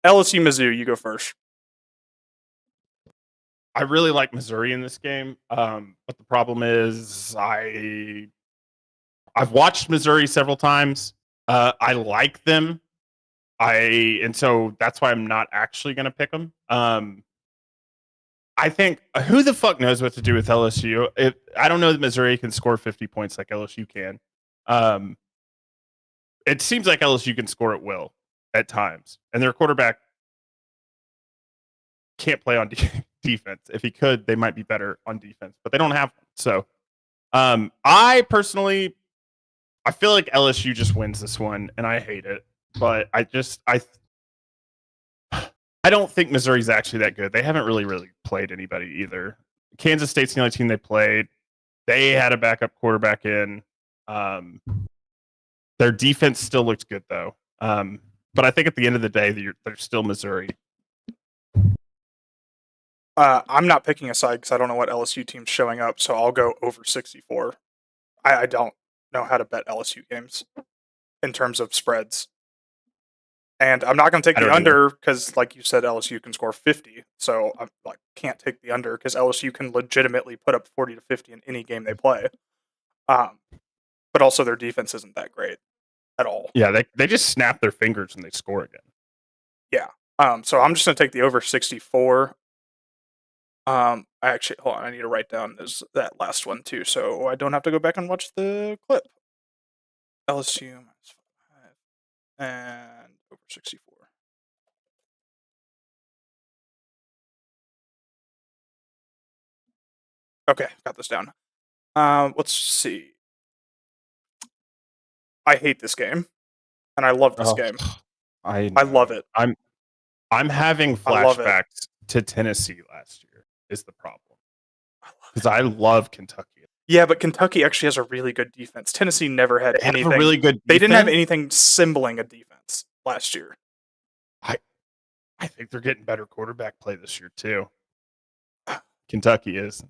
Mizzou, you go first. I really like Missouri in this game, but the problem is I've watched Missouri several times. I like them. And so that's why I'm not actually going to pick them. I think who the fuck knows what to do with LSU? I don't know that Missouri can score 50 points like LSU can. It seems like LSU can score at will at times, and their quarterback can't play on defense. If he could, they might be better on defense, but they don't have one. So I personally, I feel like LSU just wins this one, and I hate it. But I don't think Missouri's actually that good. They haven't really played anybody either. Kansas State's the only team they played. They had a backup quarterback in. Their defense still looked good though. But I think at the end of the day, they're still Missouri. I'm not picking a side because I don't know what LSU team's showing up, so I'll go over 64. I don't know how to bet LSU games in terms of spreads. And I'm not going to take the under because, like you said, LSU can score 50. So I can't take the under because LSU can legitimately put up 40 to 50 in any game they play. But also their defense isn't that great at all. Yeah, they just snap their fingers and they score again. Yeah. So I'm just going to take the over 64. Hold on, I need to write down that last one too, so I don't have to go back and watch the clip. LSU minus 5 and over 64. Okay, got this down. Let's see. I hate this game, and I love this game. I love it. I'm having flashbacks to Tennessee last year. Is the problem because I love Kentucky. Yeah, but Kentucky actually has a really good defense. Tennessee never had anything. A really good defense. They didn't have anything sembling a defense last year. I think they're getting better quarterback play this year too. Kentucky is,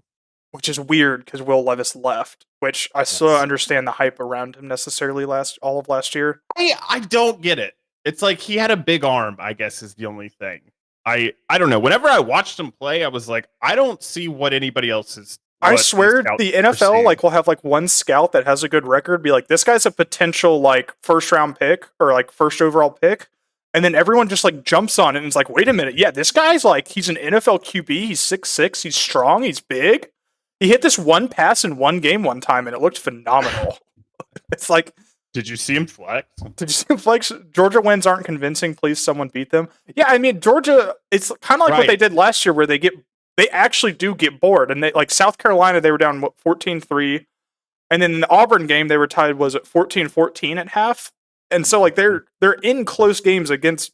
which is weird because Will Levis left, which I still don't understand the hype around him necessarily all of last year. I don't get it. It's like he had a big arm, I guess, is the only thing. I don't know. Whenever I watched him play, I was like, I don't see what anybody else is. I swear the NFL will have one scout that has a good record be like, this guy's a potential first round pick or first overall pick, And then everyone just like jumps on it and is like, wait a minute, yeah, this guy's like, he's an NFL QB, he's 6'6", he's strong, he's big. He hit this one pass in one game one time and it looked phenomenal. It's like, Did you see him flex? did you see him flex? Georgia wins aren't convincing, please someone beat them. Yeah, I mean, Georgia, it's kind of like what they did last year where they actually do get bored. And they like South Carolina, they were down 14-3. And then in the Auburn game, they were tied, was it 14-14 at half? And so like they're in close games against,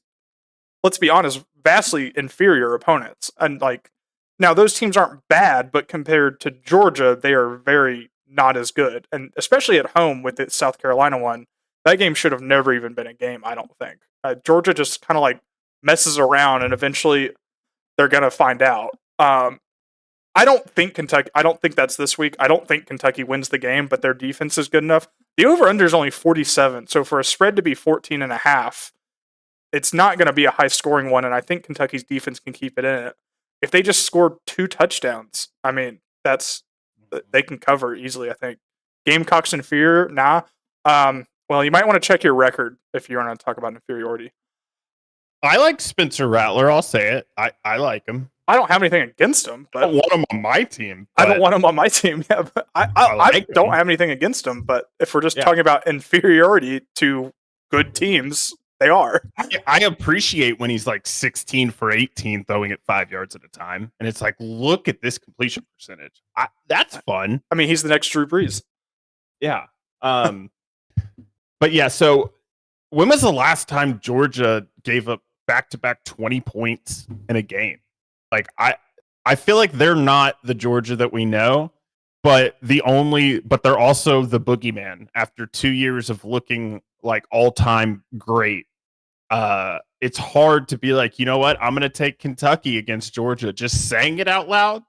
let's be honest, vastly inferior opponents. And like now those teams aren't bad, but compared to Georgia, they are very not as good. And especially at home with the South Carolina one, that game should have never even been a game, I don't think. Georgia just kind of like messes around and eventually they're going to find out. I don't think that's this week. I don't think Kentucky wins the game, but their defense is good enough. The over-under is only 47, so for a spread to be 14.5, it's not going to be a high-scoring one, and I think Kentucky's defense can keep it in it. If they just score 2 touchdowns, I mean, they can cover easily, I think. Gamecocks inferior? Nah. Well, you might want to check your record if you want to talk about inferiority. I like Spencer Rattler. I'll say it. I like him. I don't have anything against him, but I don't want him on my team. I don't want him on my team. Yeah, but I don't have anything against him. But if we're just talking about inferiority to good teams, they are. I appreciate when he's like 16 for 18, throwing it 5 yards at a time, and it's like, look at this completion percentage. That's fun. I mean, he's the next Drew Brees. Yeah. But yeah. So when was the last time Georgia gave up back-to-back 20 points in a game? Like I feel like they're not the Georgia that we know, but they're also the boogeyman after 2 years of looking like all-time great. It's hard to be like, you know what? I'm going to take Kentucky against Georgia. Just saying it out loud.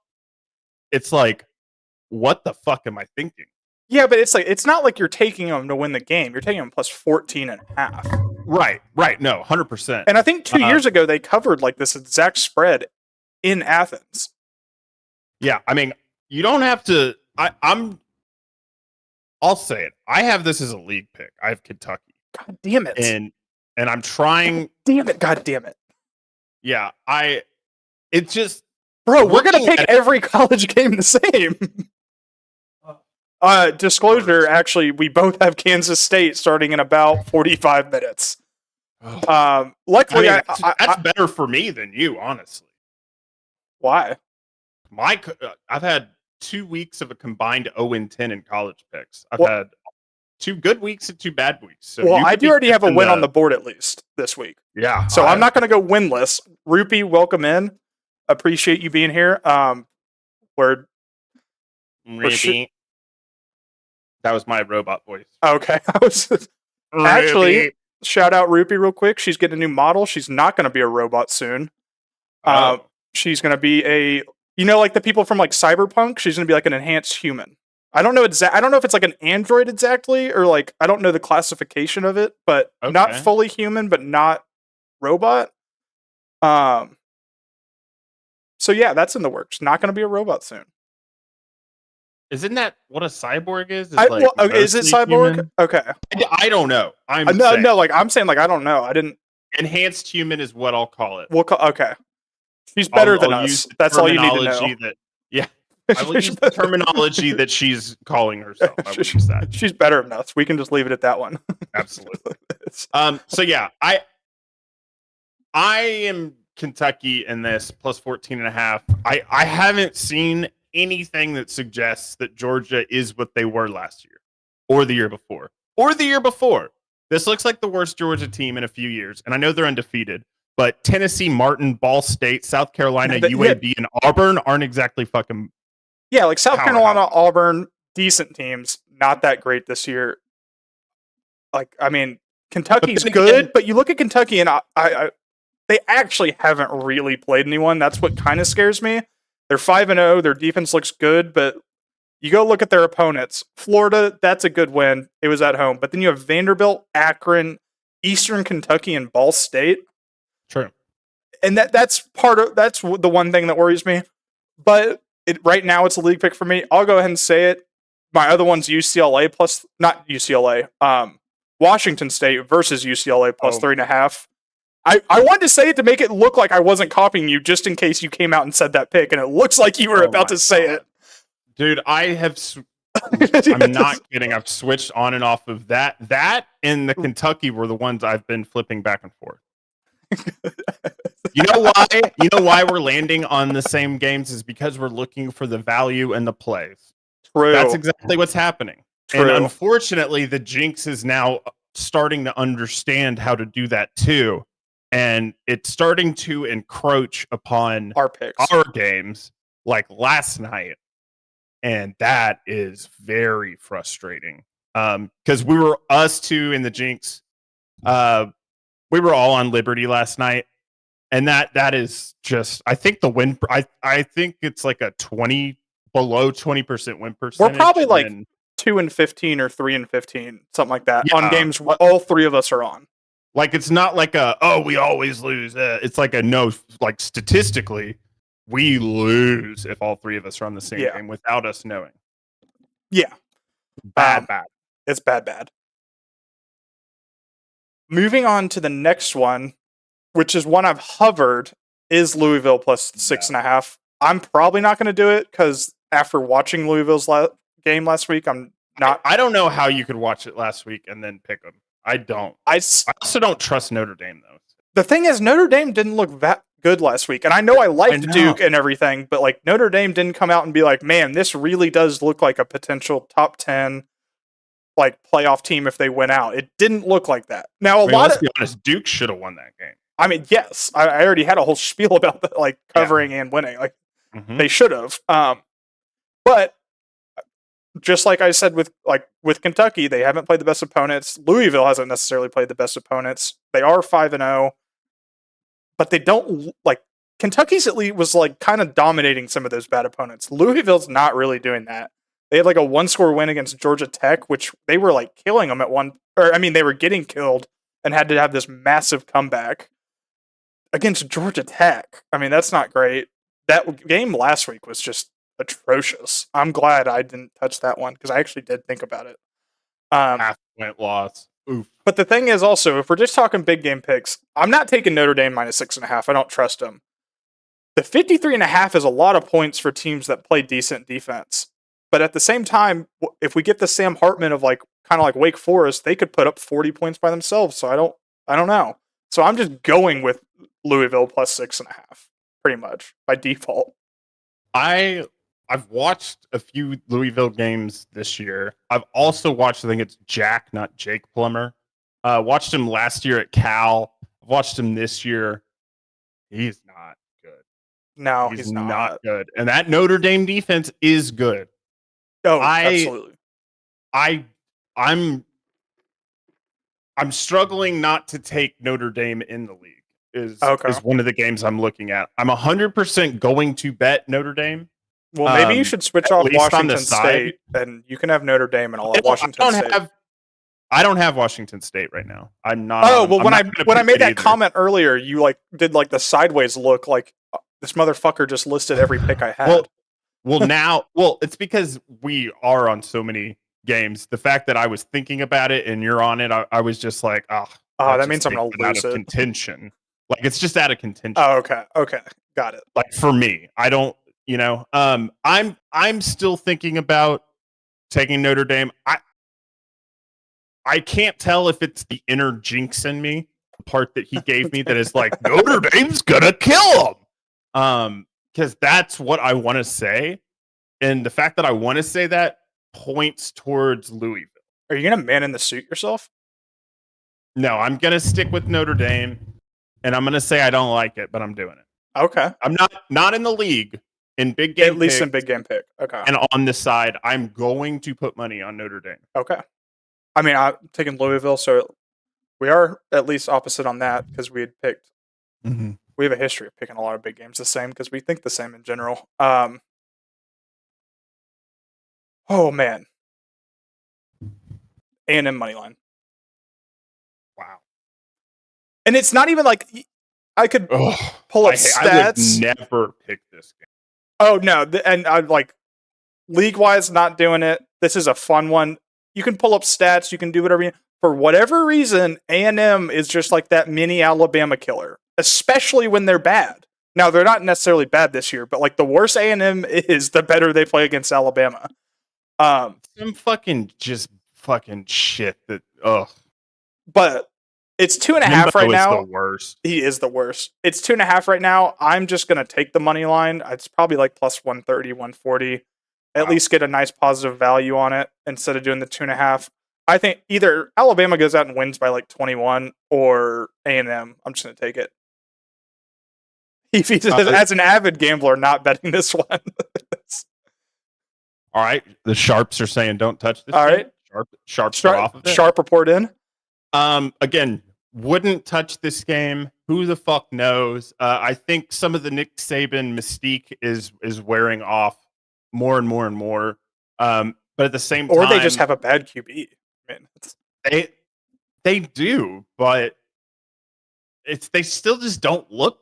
It's like, what the fuck am I thinking? Yeah, but it's not like you're taking them to win the game. You're taking them plus 14.5. Right. No, 100%. And I think 2 years ago they covered like this exact spread in Athens. Yeah, I mean, you don't have to. I'll say it. I have this as a league pick. I have Kentucky. God damn it! And I'm trying. God damn it! Yeah, It's just, bro. We're gonna pick every college game the same. Disclosure. Actually, we both have Kansas State starting in about 45 minutes. Luckily, that's better for me than you, honestly. Why? I've had 2 weeks of a combined 0-10 in college picks. I've had 2 good weeks and 2 bad weeks. So I do already have a win on the board at least this week. Yeah. So I'm not going to go winless. Rupee, welcome in. Appreciate you being here. Rupee. That was my robot voice. Okay. I was actually shout out Rupee real quick. She's getting a new model. She's not going to be a robot soon. She's going to be like the people from like Cyberpunk. She's going to be like an enhanced human. I don't know if it's like an android exactly, or like I don't know the classification of it, but not fully human, but not robot. So yeah, that's in the works. Not going to be a robot soon. Isn't that what a cyborg is? Is it cyborg? Human? Okay. I don't know. I'm saying like I don't know. I didn't. Enhanced human is what I'll call it. Okay. She's better than us. That's all you need to know. I will use the terminology that she's calling herself. I will use that. She's better than us. We can just leave it at that one. Absolutely. So yeah, I am Kentucky in this plus 14.5. I haven't seen anything that suggests that Georgia is what they were last year or the year before. This looks like the worst Georgia team in a few years, and I know they're undefeated, but Tennessee, Martin, Ball State, South Carolina, UAB, and Auburn aren't exactly fucking... Yeah, like South Carolina, Auburn, decent teams, not that great this year. Like, I mean, Kentucky's good, but you look at Kentucky and they actually haven't really played anyone. That's what kind of scares me. They're 5-0, their defense looks good, but you go look at their opponents. Florida, that's a good win. It was at home. But then you have Vanderbilt, Akron, Eastern Kentucky, and Ball State. True. And that's the one thing that worries me. But right now it's a league pick for me. I'll go ahead and say it. My other one's UCLA plus, not UCLA, Washington State versus UCLA plus 3.5. I wanted to say it to make it look like I wasn't copying you, just in case you came out and said that pick, and it looks like you were Oh about my to say God. Dude, I have. I'm not kidding. I've switched on and off of that. That and the Kentucky were the ones I've been flipping back and forth. You know why? You know why we're landing on the same games is because we're looking for the value and the plays. True. That's exactly what's happening. True. And unfortunately, the Jinx is now starting to understand how to do that too. And it's starting to encroach upon our picks. our games like last night. And that is very frustrating. Because we were us two in the Jinx. We were all on Liberty last night. And that is just, I think the win, I think it's like a 20 below 20% win percentage. We're probably like 2-15 or 3-15, something like that, on games all three of us are on. Like, it's not like we always lose. It's like no, like statistically, we lose if all three of us are on the same game without us knowing. Yeah. Bad. It's bad. Moving on to the next one, which is one I've hovered, is Louisville plus 6.5. I'm probably not going to do it because after watching Louisville's game last week, I'm not. I don't know how you could watch it last week and then pick them. I don't. I also don't trust Notre Dame, though. The thing is, Notre Dame didn't look that good last week. And I know I liked Duke and everything, but like Notre Dame didn't come out and be like, man, this really does look like a potential top 10 like playoff team if they win out. It didn't look like that. Now, let's be honest, Duke should have won that game. I mean, yes, I already had a whole spiel about that, like covering and winning. Like they should have. But just like I said with Kentucky, they haven't played the best opponents. Louisville hasn't necessarily played the best opponents. They are 5-0, but they don't like Kentucky's at least was like kind of dominating some of those bad opponents. Louisville's not really doing that. They had like a 1-score win against Georgia Tech, which they were like killing them they were getting killed and had to have this massive comeback against Georgia Tech. I mean, that's not great. That game last week was just atrocious. I'm glad I didn't touch that one because I actually did think about it. Half-point loss. Oof. But the thing is also, if we're just talking big game picks, I'm not taking Notre Dame minus 6.5. I don't trust them. The 53.5 is a lot of points for teams that play decent defense. But at the same time, if we get the Sam Hartman of like kind of like Wake Forest, they could put up 40 points by themselves. So I don't know. So I'm just going with Louisville plus 6.5, pretty much by default. I've watched a few Louisville games this year. I've also watched, I think it's Jack, not Jake Plummer. Watched him last year at Cal. I've watched him this year. He's not good. No, he's not good. And that Notre Dame defense is good. Oh, absolutely. I'm struggling not to take Notre Dame in the league. Is one of the games I'm looking at. I'm 100% going to bet Notre Dame. Well, maybe you should switch off Washington State, and you can have Notre Dame and I'll have Washington State. I don't have Washington State right now. I'm not. Oh, well, when I made that comment earlier, you like did like the sideways look, like this motherfucker just listed every pick I had. Well, it's because we are on so many games. The fact that I was thinking about it and you're on it, I was just like, that means I'm gonna lose it. Contention. Like it's just out of contention. Oh, okay, got it. Like for me, I don't. I'm still thinking about taking Notre Dame. I can't tell if it's the inner jinx in me, the part that he gave me that is like Notre Dame's gonna kill him. Because that's what I want to say, and the fact that I want to say that points towards Louisville. Are you gonna man in the suit yourself? No, I'm gonna stick with Notre Dame, and I'm gonna say I don't like it, but I'm doing it. Okay. I'm not in the league. In big game, at least in big game pick. Okay. And on the side, I'm going to put money on Notre Dame. Okay. I mean, I'm taking Louisville, so we are at least opposite on that because we had picked. Mm-hmm. We have a history of picking a lot of big games the same because we think the same in general. Oh man. A&M moneyline. Wow. And it's not even like I could pull up stats. I would never pick this game. Oh no, and I'm like league-wise not doing it. This is a fun one. You can pull up stats, you can do whatever you for whatever reason, A&M is just like that mini Alabama killer, especially when they're bad. Now, they're not necessarily bad this year, but like the worse A&M is, the better they play against Alabama. Some fucking shit that, ugh. But it's 2.5 Jimbo right is now. the worst. He is the worst. It's 2.5 right now. I'm just going to take the money line. It's probably like plus 130, 140. At Wow. least get a nice positive value on it instead of doing the 2.5. I think either Alabama goes out and wins by like 21 or A&M. I'm just going to take it. He's as an avid gambler, not betting this one. All right. The Sharps are saying don't touch this. All right. Sharps are off of it. Sharp report in. Again, wouldn't touch this game. Who the fuck knows? I think some of the Nick Saban mystique is wearing off more and more and more. But at the same time, or they just have a bad QB. Man, they do, but they still just don't look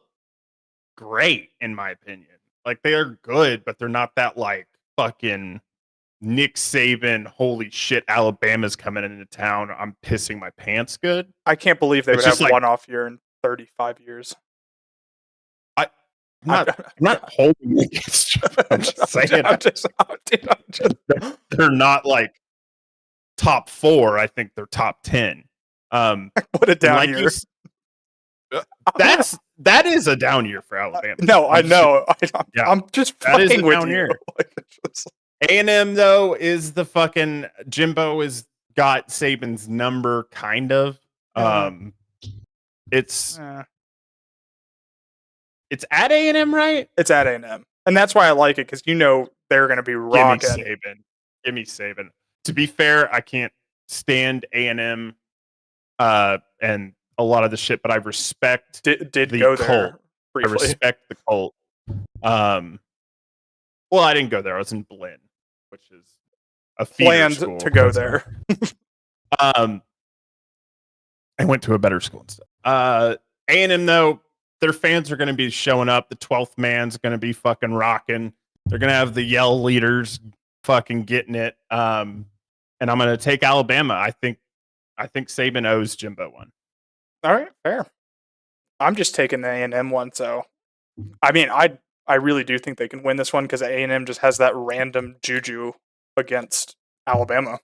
great in my opinion. Like they are good, but they're not that like fucking Nick Saban, holy shit, Alabama's coming into town, I'm pissing my pants good. I can't believe they It's would just have like- one off year in 35 years. I'm not holding it against you. I'm just saying they're not like top 4. I think they're top 10. Put it down like here. That is a down year for Alabama. No, I know. Yeah. I'm just That is a fucking with down you. year. Like, it's just- A&M though is the fucking Jimbo is got Saban's number kind of. It's at A&M, right? It's at A&M, and that's why I like it because they're going to be rocking. Give me Saban. To be fair, I can't stand A&M and a lot of the shit, but I respect Did the go there cult. I briefly. respect the cult. Well, I didn't go there. I was in Blinn, which is a feeder Planned school. to go there. I went to a better school instead. A&M though, their fans are going to be showing up. The 12th man's going to be fucking rocking. They're going to have the yell leaders fucking getting it. And I'm going to take Alabama. I think Saban owes Jimbo one. All right, fair. I'm just taking the A&M one. So, I mean, I really do think they can win this one because A&M just has that random juju against Alabama.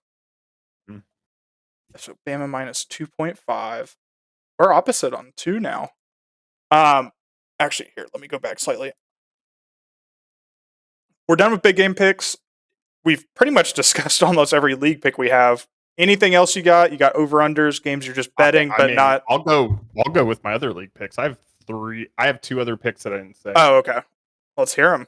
So Bama minus 2.5. We're opposite on 2 now. Actually, here, let me go back slightly. We're done with big game picks. We've pretty much discussed almost every league pick we have. Anything else you got? You got over-unders, games you're just betting, but not... I'll go with my other league picks. I have 2 other picks that I didn't say. Oh, okay. Let's hear them.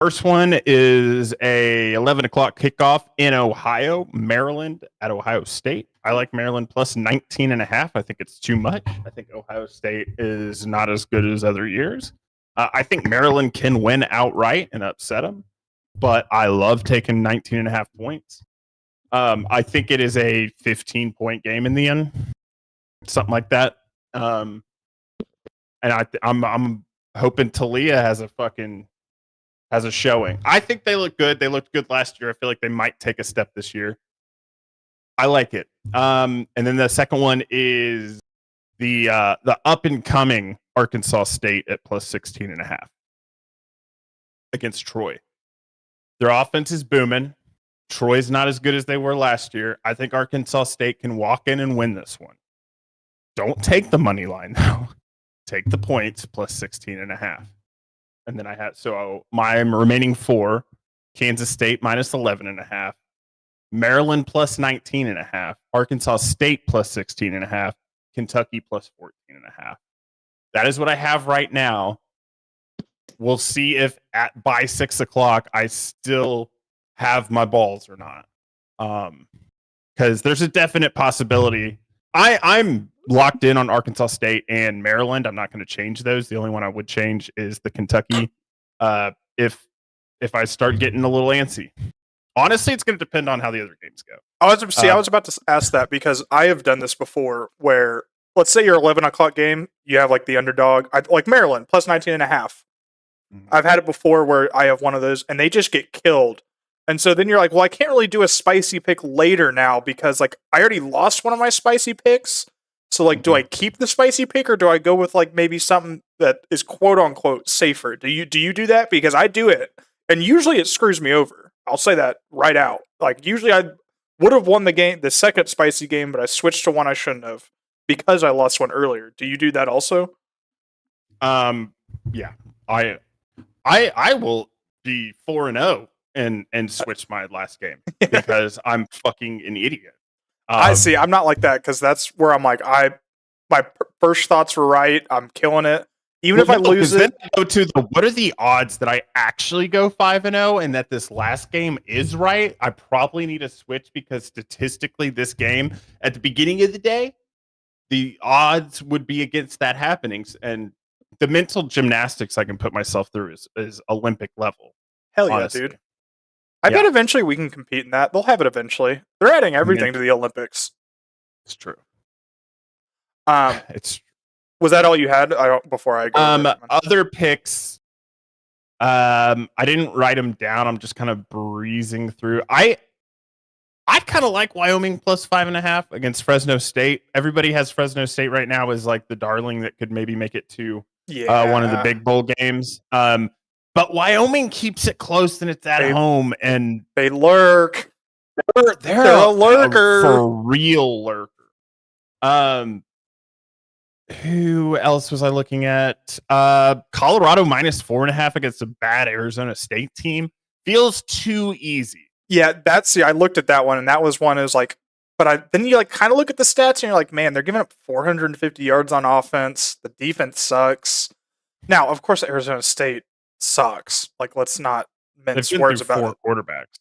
First one is a 11 o'clock kickoff in Ohio, Maryland at Ohio State. I like Maryland plus 19.5. I think it's too much. I think Ohio State is not as good as other years. I think Maryland can win outright and upset them, but I love taking 19.5 points. I think it is a 15-point game in the end, something like that. And I'm hoping Talia has a showing. I think they look good. They looked good last year. I feel like they might take a step this year. I like it. And then the second one is the up and coming Arkansas State at plus 16.5 against Troy. Their offense is booming. Troy's not as good as they were last year. I think Arkansas State can walk in and win this one. Don't take the money line though. Take the points plus 16.5. And then I have, so my remaining 4, Kansas State minus 11.5, Maryland plus 19.5, Arkansas State plus 16.5, Kentucky plus 14.5. That is what I have right now. We'll see if by 6 o'clock I still have my balls or not. Because there's a definite possibility. I'm locked in on Arkansas State and Maryland. I'm not going to change those. The only one I would change is the Kentucky. If I start getting a little antsy, honestly, it's going to depend on how the other games go. I was about to ask that because I have done this before where, let's say your 11 o'clock game, you have like the underdog, like Maryland, plus 19.5. I've had it before where I have one of those and they just get killed And so then you're like, well, I can't really do a spicy pick later now because like I already lost one of my spicy picks. So like, do I keep the spicy pick or do I go with like maybe something that is quote unquote safer? Do you do that? Because I do it, and usually it screws me over. I'll say that right out. Like usually I would have won the second spicy game, but I switched to one I shouldn't have because I lost one earlier. Do you do that also? Yeah, I will be 4-0 and switch my last game because I'm fucking an idiot. I see. I'm not like that because that's where I'm like, my first thoughts were right. I'm killing it. Even if I lose it, then I go to what are the odds that I actually go 5-0 and that this last game is right? I probably need to switch because statistically, this game at the beginning of the day, the odds would be against that happening, and the mental gymnastics I can put myself through is Olympic level. Hell yeah, honestly. dude. I bet eventually we can compete in that. They'll have it eventually. They're adding everything to the Olympics. It's true. It's was that all you had? Before I go. Other picks. I didn't write them down. I'm just kind of breezing through. I kind of like Wyoming plus 5.5 against Fresno State. Everybody has Fresno State right now as like the darling that could maybe make it to one of the big bowl games. But Wyoming keeps it close and it's at home, and they lurk. They're a lurker, for real lurker. Who else was I looking at? Colorado minus 4.5 against a bad Arizona State team feels too easy. Yeah, I looked at that one, and that was one. It was like, then you like kind of look at the stats, and you're like, man, they're giving up 450 yards on offense. The defense sucks. Now, of course, Arizona State sucks. Like, let's not mince words about it. Quarterbacks,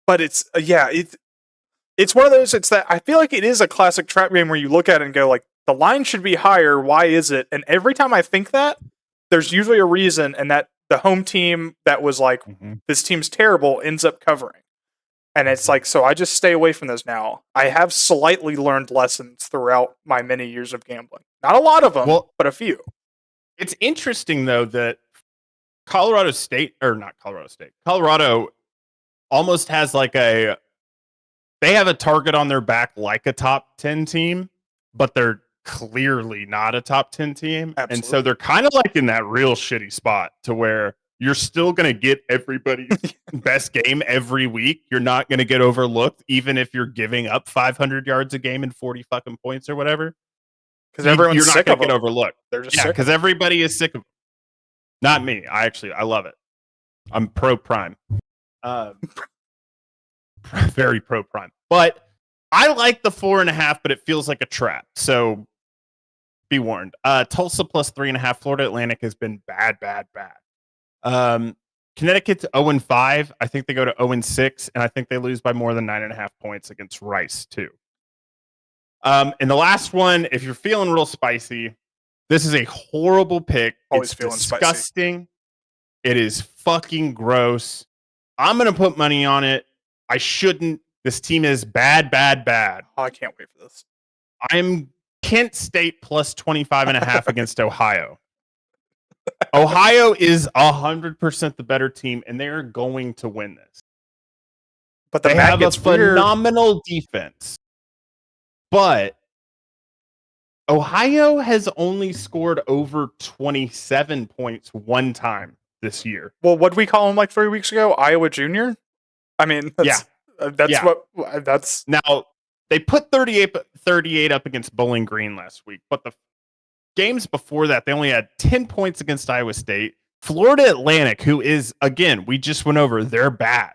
but it's it's one of those. It's that I feel like it is a classic trap game where you look at it and go like, the line should be higher. Why is it? And every time I think that, there's usually a reason, and that the home team that was like, this team's terrible ends up covering. And it's like, so I just stay away from those now. I have slightly learned lessons throughout my many years of gambling. Not a lot of them, but a few. It's interesting, though, that Colorado almost has like they have a target on their back like a top 10 team, but they're clearly not a top 10 team. Absolutely. And so they're kind of like in that real shitty spot to where you're still going to get everybody's best game every week. You're not going to get overlooked, even if you're giving up 500 yards a game and 40 fucking points or whatever. Because everyone's sick of them. You're not going to get overlooked. They're just sick. Because everybody is sick of them. Not me. I love it. I'm pro Prime. Very pro Prime. But I like the 4.5, but it feels like a trap. So be warned. Tulsa plus 3.5. Florida Atlantic has been bad. Connecticut's 0-5. I think they go to 0-6, and I think they lose by more than 9.5 points against Rice too. And the last one, if you're feeling real spicy, this is a horrible pick. Always it's feeling disgusting. Spicy. It is fucking gross. I'm gonna put money on it. I shouldn't. This team is bad. Oh, I can't wait for this. I'm Kent State plus 25.5 against Ohio. Ohio is 100% the better team, and they're going to win this. But they have a phenomenal defense. But Ohio has only scored over 27 points one time this year. Well, what did we call him like 3 weeks ago? Iowa Junior? I mean, that's now they put 38 up against Bowling Green last week, but the games before that they only had 10 points against Iowa State. Florida Atlantic, who is, again, we just went over, they're bad.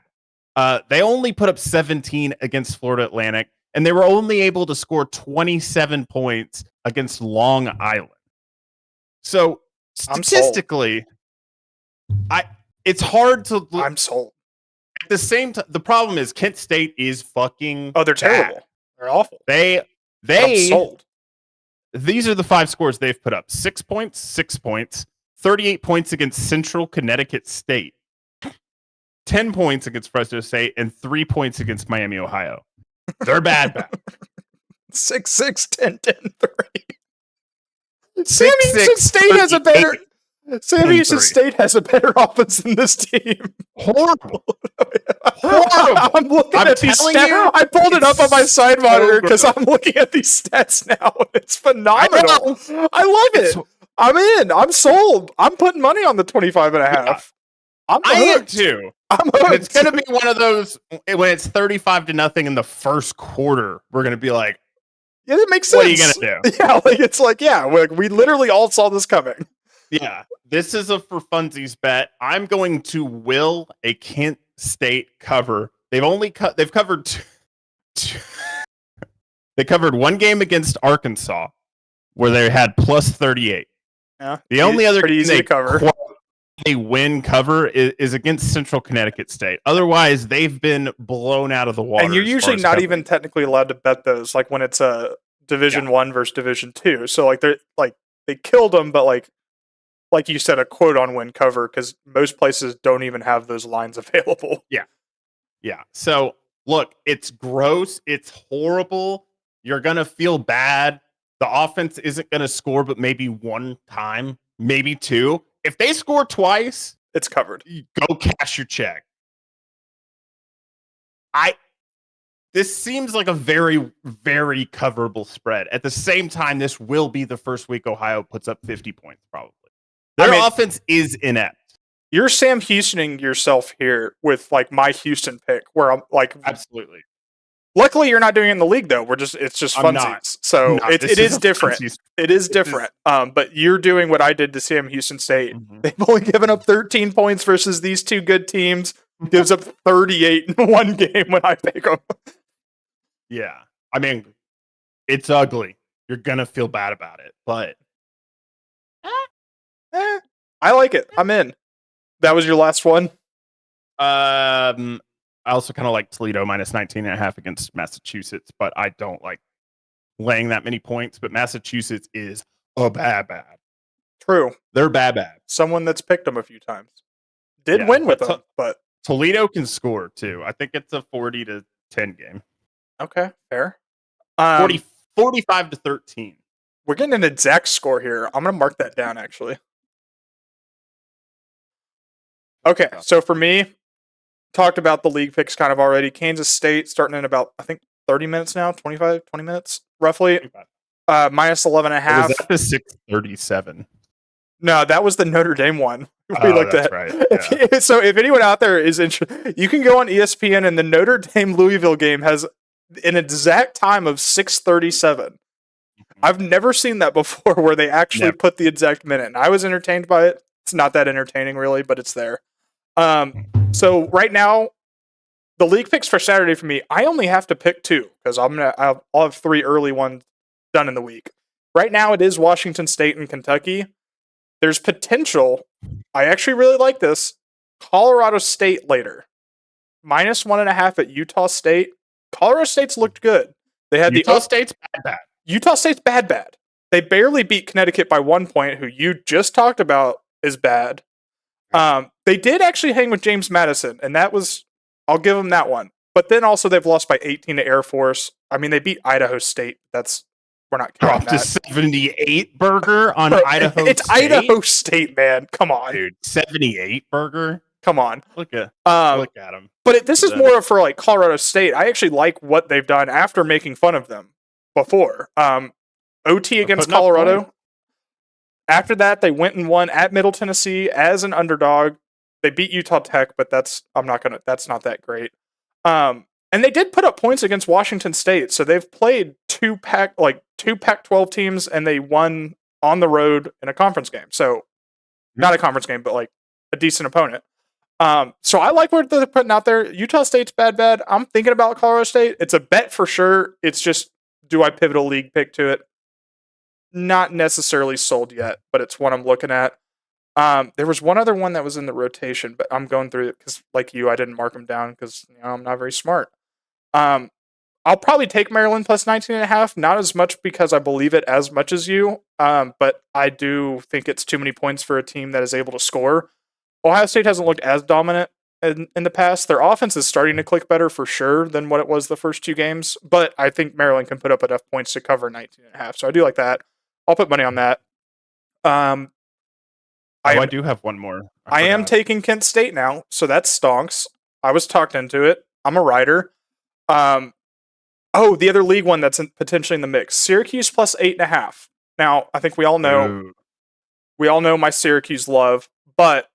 They only put up 17 against Florida Atlantic, and they were only able to score 27 points against Long Island. So statistically, it's hard to. I'm sold. At the same time, the problem is Kent State is fucking. Oh, they're terrible. Bad. They're awful. I'm sold. These are the 5 scores they've put up: 6 points, 6 points, 38 points against Central Connecticut State, 10 points against Fresno State, and 3 points against Miami, Ohio. They're bad. 6-6, 10-10, 3. Sammy State has a better. Sam and Houston 3. State has a better offense than this team. Horrible. Horrible. I'm looking I'm at these telling stats. you, I pulled it up on my it's side so monitor because gross. I'm looking at these stats now. It's phenomenal. I love it. So- I'm in. I'm sold. I'm putting money on the 25 and a half. I'm I am hooked. too. I'm And hooked. it's going to be one of those when it's 35-0 in the first quarter. We're going to be like, Yeah, that makes sense. what are you going to do? Yeah, like it's like, yeah, we literally all saw this coming. Yeah, this is a for funsies bet. I'm going to will a Kent State cover. They've covered they covered one game against Arkansas where they had plus 38. Yeah, The only other pretty game easy they to cover. they win cover is against Central Connecticut State. Otherwise, they've been blown out of the water. And you're as far usually as not covering. even technically allowed to bet those, like when it's a Division 1 versus Division 2. So like they killed them, but like you said, a quote on win cover because most places don't even have those lines available. Yeah. So look, it's gross. It's horrible. You're gonna feel bad. The offense isn't gonna score, but maybe one time, maybe two. If they score twice, It's covered. you go cash your check. This seems like a very, very coverable spread. At the same time, this will be the first week Ohio puts up 50 points, probably. Their offense is inept. You're Sam Houstoning yourself here with like my Houston pick, where I'm like, Absolutely. luckily you're not doing it in the league though. It's just I'm not. funsies, so This it is a different. fancy- It is different. But you're doing what I did to Sam Houston State. Mhm. They've only given up 13 points versus these two good teams. Gives up 38 in one game when I pick them. Yeah. I mean, it's ugly. You're going to feel bad about it, but I like it. I'm in. That was your last one. I also kind of like Toledo minus 19.5 against Massachusetts, but I don't like laying that many points. But Massachusetts is a bad. True. They're bad. Someone that's picked them a few times did Yeah, win with but them, but Toledo can score too. I think it's a 40-10 game. okay, fair. 45-13. We're getting an exact score here. I'm going to mark that down, actually. Okay, so for me, talked about the league picks kind of already. Kansas State starting in about, I think, 30 minutes now, 20 minutes, roughly. Minus 11.5. Was that the 637? No, that was the Notre Dame one. Oh, looked that's at. right. So if anyone out there is interested, you can go on ESPN and the Notre Dame Louisville game has an exact time of 6:37. I've never seen that before where they actually Never. put the exact minute. And I was entertained by it. It's not that entertaining really, but it's there. So right now, the league picks for Saturday for me, I only have to pick two because I'll have three early ones done in the week. Right now it is Washington State and Kentucky. There's potential. I actually really like this. Colorado State later. Minus 1.5 at Utah State. Colorado State's looked good. They had Utah State's bad. Utah State's bad. They barely beat Connecticut by 1 point, who you just talked about is bad. They did actually hang with James Madison, and that was, I'll give them that one. But then also they've lost by 18 to Air Force. I mean, they beat Idaho State. We're not counting Dropped a that. 78 burger on Bro, Idaho it's State? Idaho State, man. Come on. Dude, 78 burger? Come on. Look at him. But this is Yeah. more for like Colorado State. I actually like what they've done after making fun of them before. OT against putting up Colorado. points. After that, they went and won at Middle Tennessee as an underdog. They beat Utah Tech, but that's not that great. And they did put up points against Washington State, so they've played two Pac-12 teams, and they won on the road in a conference game. So, not a conference game, but like a decent opponent. So I like what they're putting out there. Utah State's bad. I'm thinking about Colorado State. It's a bet for sure. It's just, do I pivot a league pick to it? Not necessarily sold yet, but it's one I'm looking at. There was one other one that was in the rotation, but I'm going through it because, like you, I didn't mark them down because I'm not very smart. I'll probably take Maryland plus 19.5. Not as much because I believe it as much as you, but I do think it's too many points for a team that is able to score. Ohio State hasn't looked as dominant in the past. Their offense is starting to click better for sure than what it was the first two games, but I think Maryland can put up enough points to cover 19.5. So I do like that. I'll put money on that. I do have one more. I am forgot. taking Kent State now, so that stonks. I was talked into it. I'm a writer. The other league one that's potentially in the mix. Syracuse plus 8.5. Now, I think we all know my Syracuse love, but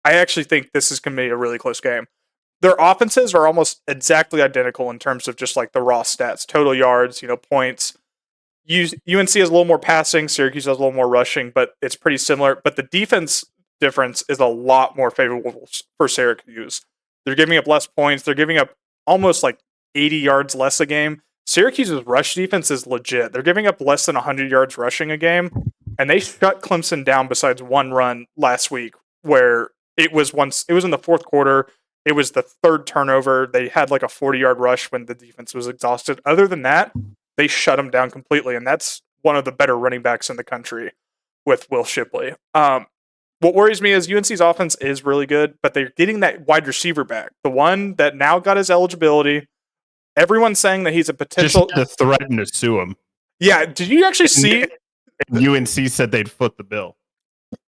I actually think this is going to be a really close game. Their offenses are almost exactly identical in terms of just like the raw stats, total yards, points. UNC has a little more passing, Syracuse has a little more rushing, but it's pretty similar. But the defense difference is a lot more favorable for Syracuse. They're giving up less points. They're giving up almost like 80 yards less a game. Syracuse's rush defense is legit. They're giving up less than 100 yards rushing a game, and they shut Clemson down besides one run last week where it was in the fourth quarter. It was the third turnover. They had like a 40-yard rush when the defense was exhausted. Other than that, they shut them down completely, and that's one of the better running backs in the country with Will Shipley. What worries me is UNC's offense is really good, but they're getting that wide receiver back, the one that now got his eligibility. Everyone's saying that he's a potential... Just to threaten to sue him. Yeah, did you actually see... UNC said they'd foot the bill.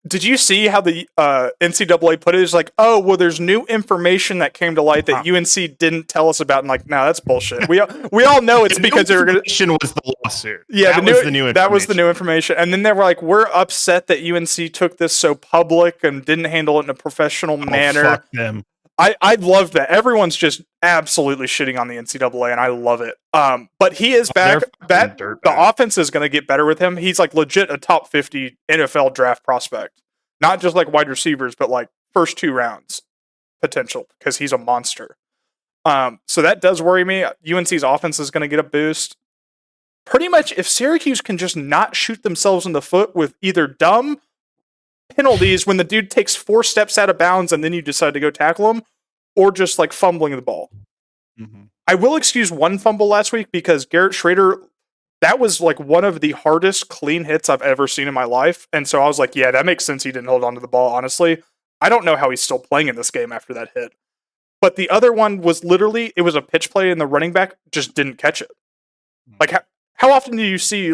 Did you see how the NCAA put it? It's like, oh, well, there's new information that came to light that UNC didn't tell us about. And like, no, that's bullshit. We all know it's because they were going to... was the lawsuit. Yeah, that was the new information. And then they were like, we're upset that UNC took this so public and didn't handle it in a professional manner. Fuck them. I love that. Everyone's just absolutely shitting on the NCAA, and I love it. But he is back. The offense is going to get better with him. He's like legit a top 50 NFL draft prospect. Not just like wide receivers, but like first 2 rounds potential because he's a monster. So that does worry me. UNC's offense is going to get a boost. Pretty much if Syracuse can just not shoot themselves in the foot with either dumb penalties when the dude takes 4 steps out of bounds and then you decide to go tackle him, or just like fumbling the ball. Mm-hmm. I will excuse one fumble last week because Garrett Schrader, that was like one of the hardest clean hits I've ever seen in my life. And so I was like, yeah, that makes sense he didn't hold on to the ball, honestly. I don't know how he's still playing in this game after that hit. But the other one was literally, it was a pitch play and the running back just didn't catch it. Like, how often do you see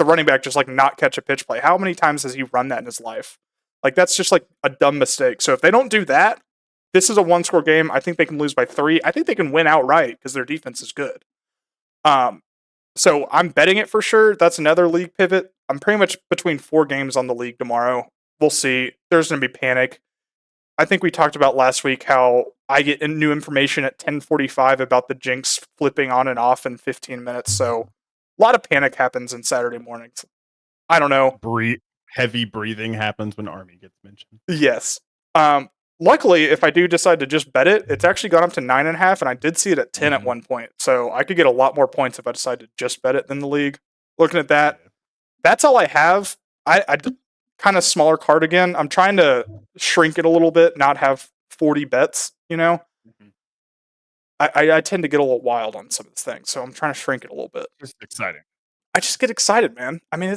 the running back just like not catch a pitch play? How many times has he run that in his life? Like, that's just like a dumb mistake. So if they don't do that, this is a 1-score game. I think they can lose by 3. I think they can win outright because their defense is good. So I'm betting it for sure. That's another league pivot. I'm pretty much between 4 games on the league tomorrow. We'll see. There's going to be panic. I think we talked about last week how I get new information at 10:45 about the Jinx flipping on and off in 15 minutes. So a lot of panic happens in Saturday mornings. I don't know. Heavy breathing happens when Army gets mentioned. Yes. Luckily, if I do decide to just bet it, it's actually gone up to 9.5, and I did see it at 10 at one point. So I could get a lot more points if I decide to just bet it than the league. Looking at that, that's all I have. I kind of smaller card again. I'm trying to shrink it a little bit, not have 40 bets, Mm-hmm. I tend to get a little wild on some of these things, so I'm trying to shrink it a little bit. Just exciting. I just get excited, man. I mean,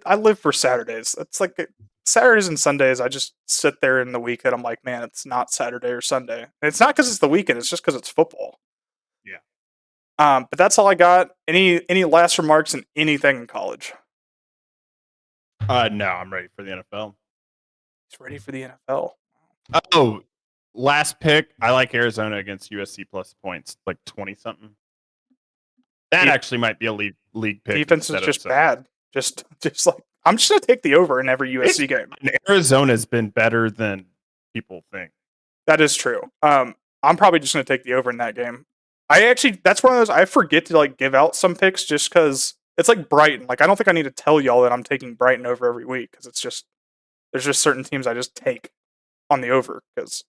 I live for Saturdays. It's like Saturdays and Sundays. I just sit there in the weekend. I'm like, man, it's not Saturday or Sunday. And it's not because it's the weekend. It's just because it's football. Yeah. But that's all I got. Any last remarks on anything in college? No, I'm ready for the NFL. He's ready for the NFL. Oh, last pick. I like Arizona against USC plus points, like 20-something. That actually might be a league pick. Defense is just bad. Just like, I'm just going to take the over in every USC game. Arizona's been better than people think. That is true. I'm probably just going to take the over in that game. That's one of those, I forget to like give out some picks just because it's like Brighton. Like, I don't think I need to tell y'all that I'm taking Brighton over every week because there's just certain teams I just take on the over because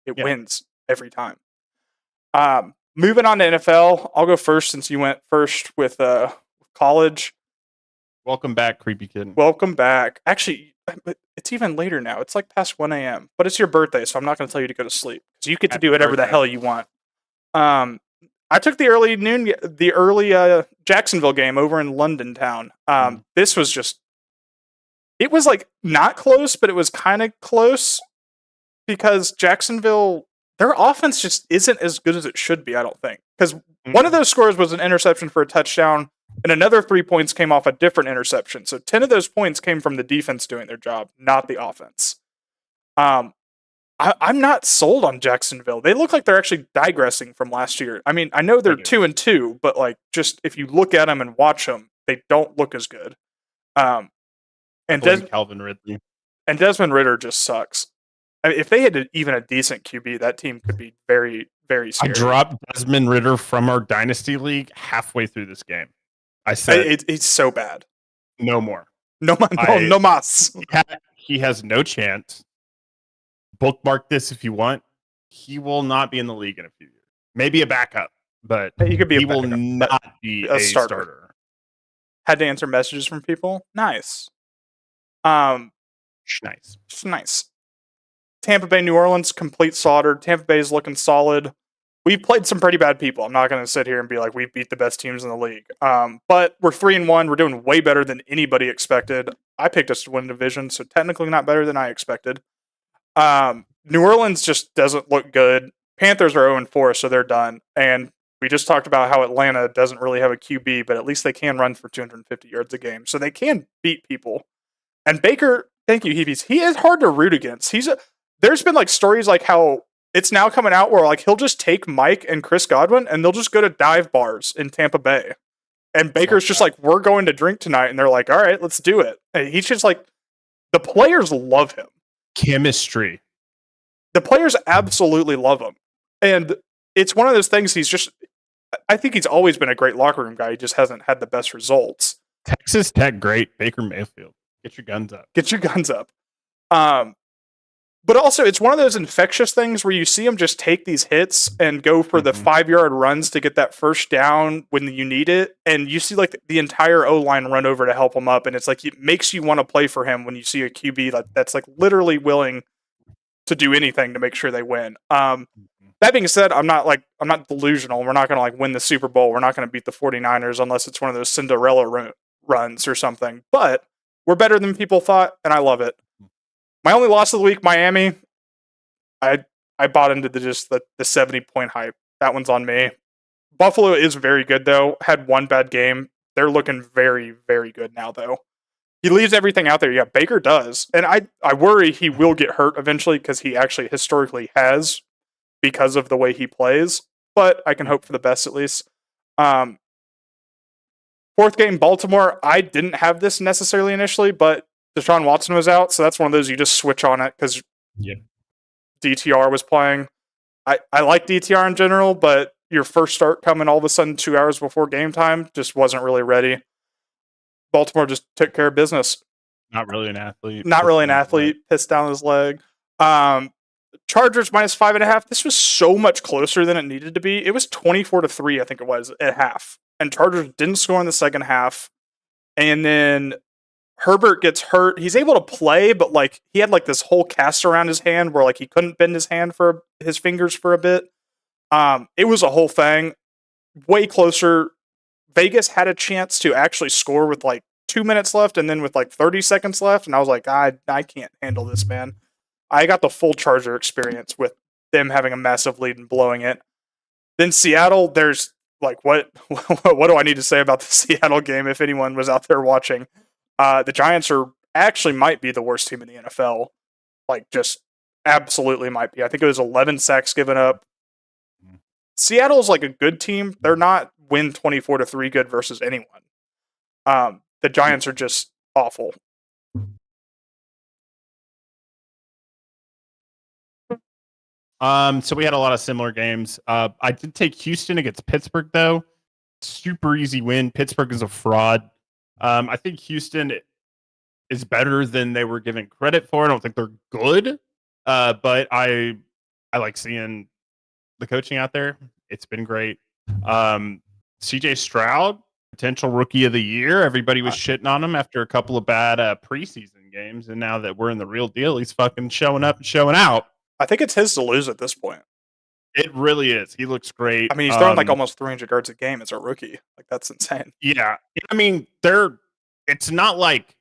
it wins every time. Moving on to NFL, I'll go first since you went first with college. Welcome back, creepy kid. Welcome back. Actually, it's even later now. It's like past 1 a.m. But it's your birthday, so I'm not going to tell you to go to sleep because you get to do whatever the hell you want. I took the early Jacksonville game over in London town. This was just, it was like not close, but it was kind of close because Jacksonville, their offense just isn't as good as it should be, I don't think. Because one of those scores was an interception for a touchdown. And another 3 points came off a different interception. So 10 of those points came from the defense doing their job, not the offense. I'm not sold on Jacksonville. They look like they're actually digressing from last year. I mean, I know they're 2-2, but like, just if you look at them and watch them, they don't look as good. And Calvin Ridley and Desmond Ridder just sucks. I mean, if they had even a decent QB, that team could be very, very scary. I dropped Desmond Ridder from our dynasty league halfway through this game. I said it's so bad. No more. No mas. He has no chance. Bookmark this if you want. He will not be in the league in a few years. Maybe a backup, but he could be. He will not be a starter. Had to answer messages from people. Nice. Nice. Tampa Bay, New Orleans, complete slaughter. Tampa Bay is looking solid. We played some pretty bad people. I'm not going to sit here and be like we beat the best teams in the league. But we're 3-1. We're doing way better than anybody expected. I picked us to win the division, so technically not better than I expected. New Orleans just doesn't look good. Panthers are 0-4, so they're done. And we just talked about how Atlanta doesn't really have a QB, but at least they can run for 250 yards a game, so they can beat people. And Baker, thank you, Heavies. He is hard to root against. There's been like stories like how it's now coming out where like he'll just take Mike and Chris Godwin and they'll just go to dive bars in Tampa Bay. And Baker's just like, we're going to drink tonight. And they're like, all right, let's do it. And he's just like, the players love him. Chemistry. The players absolutely love him. And it's one of those things I think he's always been a great locker room guy. He just hasn't had the best results. Texas Tech, great. Baker Mayfield. Get your guns up. But also, it's one of those infectious things where you see him just take these hits and go for the 5-yard runs to get that first down when you need it. And you see like the entire O-line run over to help him up. And it's like, it makes you want to play for him when you see a QB that's like literally willing to do anything to make sure they win. That being said, I'm not delusional. We're not going to like win the Super Bowl. We're not going to beat the 49ers unless it's one of those Cinderella runs or something. But we're better than people thought, and I love it. My only loss of the week, Miami. I bought into the 70-point hype. That one's on me. Buffalo is very good, though. Had one bad game. They're looking very, very good now, though. He leaves everything out there. Yeah, Baker does. And I worry he will get hurt eventually because he actually historically has because of the way he plays. But I can hope for the best at least. Fourth game, Baltimore. I didn't have this necessarily initially, but Deshaun Watson was out, so that's one of those you just switch on it because DTR was playing. I like DTR in general, but your first start coming all of a sudden 2 hours before game time just wasn't really ready. Baltimore just took care of business. Not really an athlete. Pissed down his leg. Chargers minus 5.5. This was so much closer than it needed to be. It was 24-3, I think it was, at half. And Chargers didn't score in the second half. And then Herbert gets hurt. He's able to play, but like he had like this whole cast around his hand where like he couldn't bend his fingers for a bit. It was a whole thing. Way closer. Vegas had a chance to actually score with like 2 minutes left and then with like 30 seconds left. And I was like, I can't handle this, man. I got the full Charger experience with them having a massive lead and blowing it. Then Seattle, there's like, what do I need to say about the Seattle game if anyone was out there watching? The Giants might be the worst team in the NFL. Like, just absolutely might be. I think it was 11 sacks given up. Seattle's like a good team. They're not win 24-3 good versus anyone. The Giants are just awful. So we had a lot of similar games. I did take Houston against Pittsburgh, though. Super easy win. Pittsburgh is a fraud. I think Houston is better than they were given credit for. I don't think they're good, but I like seeing the coaching out there. It's been great. CJ Stroud, potential rookie of the year. Everybody was shitting on him after a couple of bad preseason games, and now that we're in the real deal, he's fucking showing up and showing out. I think it's his to lose at this point. It really is. He looks great. I mean, he's throwing like almost 300 yards a game as a rookie. Like, that's insane. Yeah. I mean, it's not like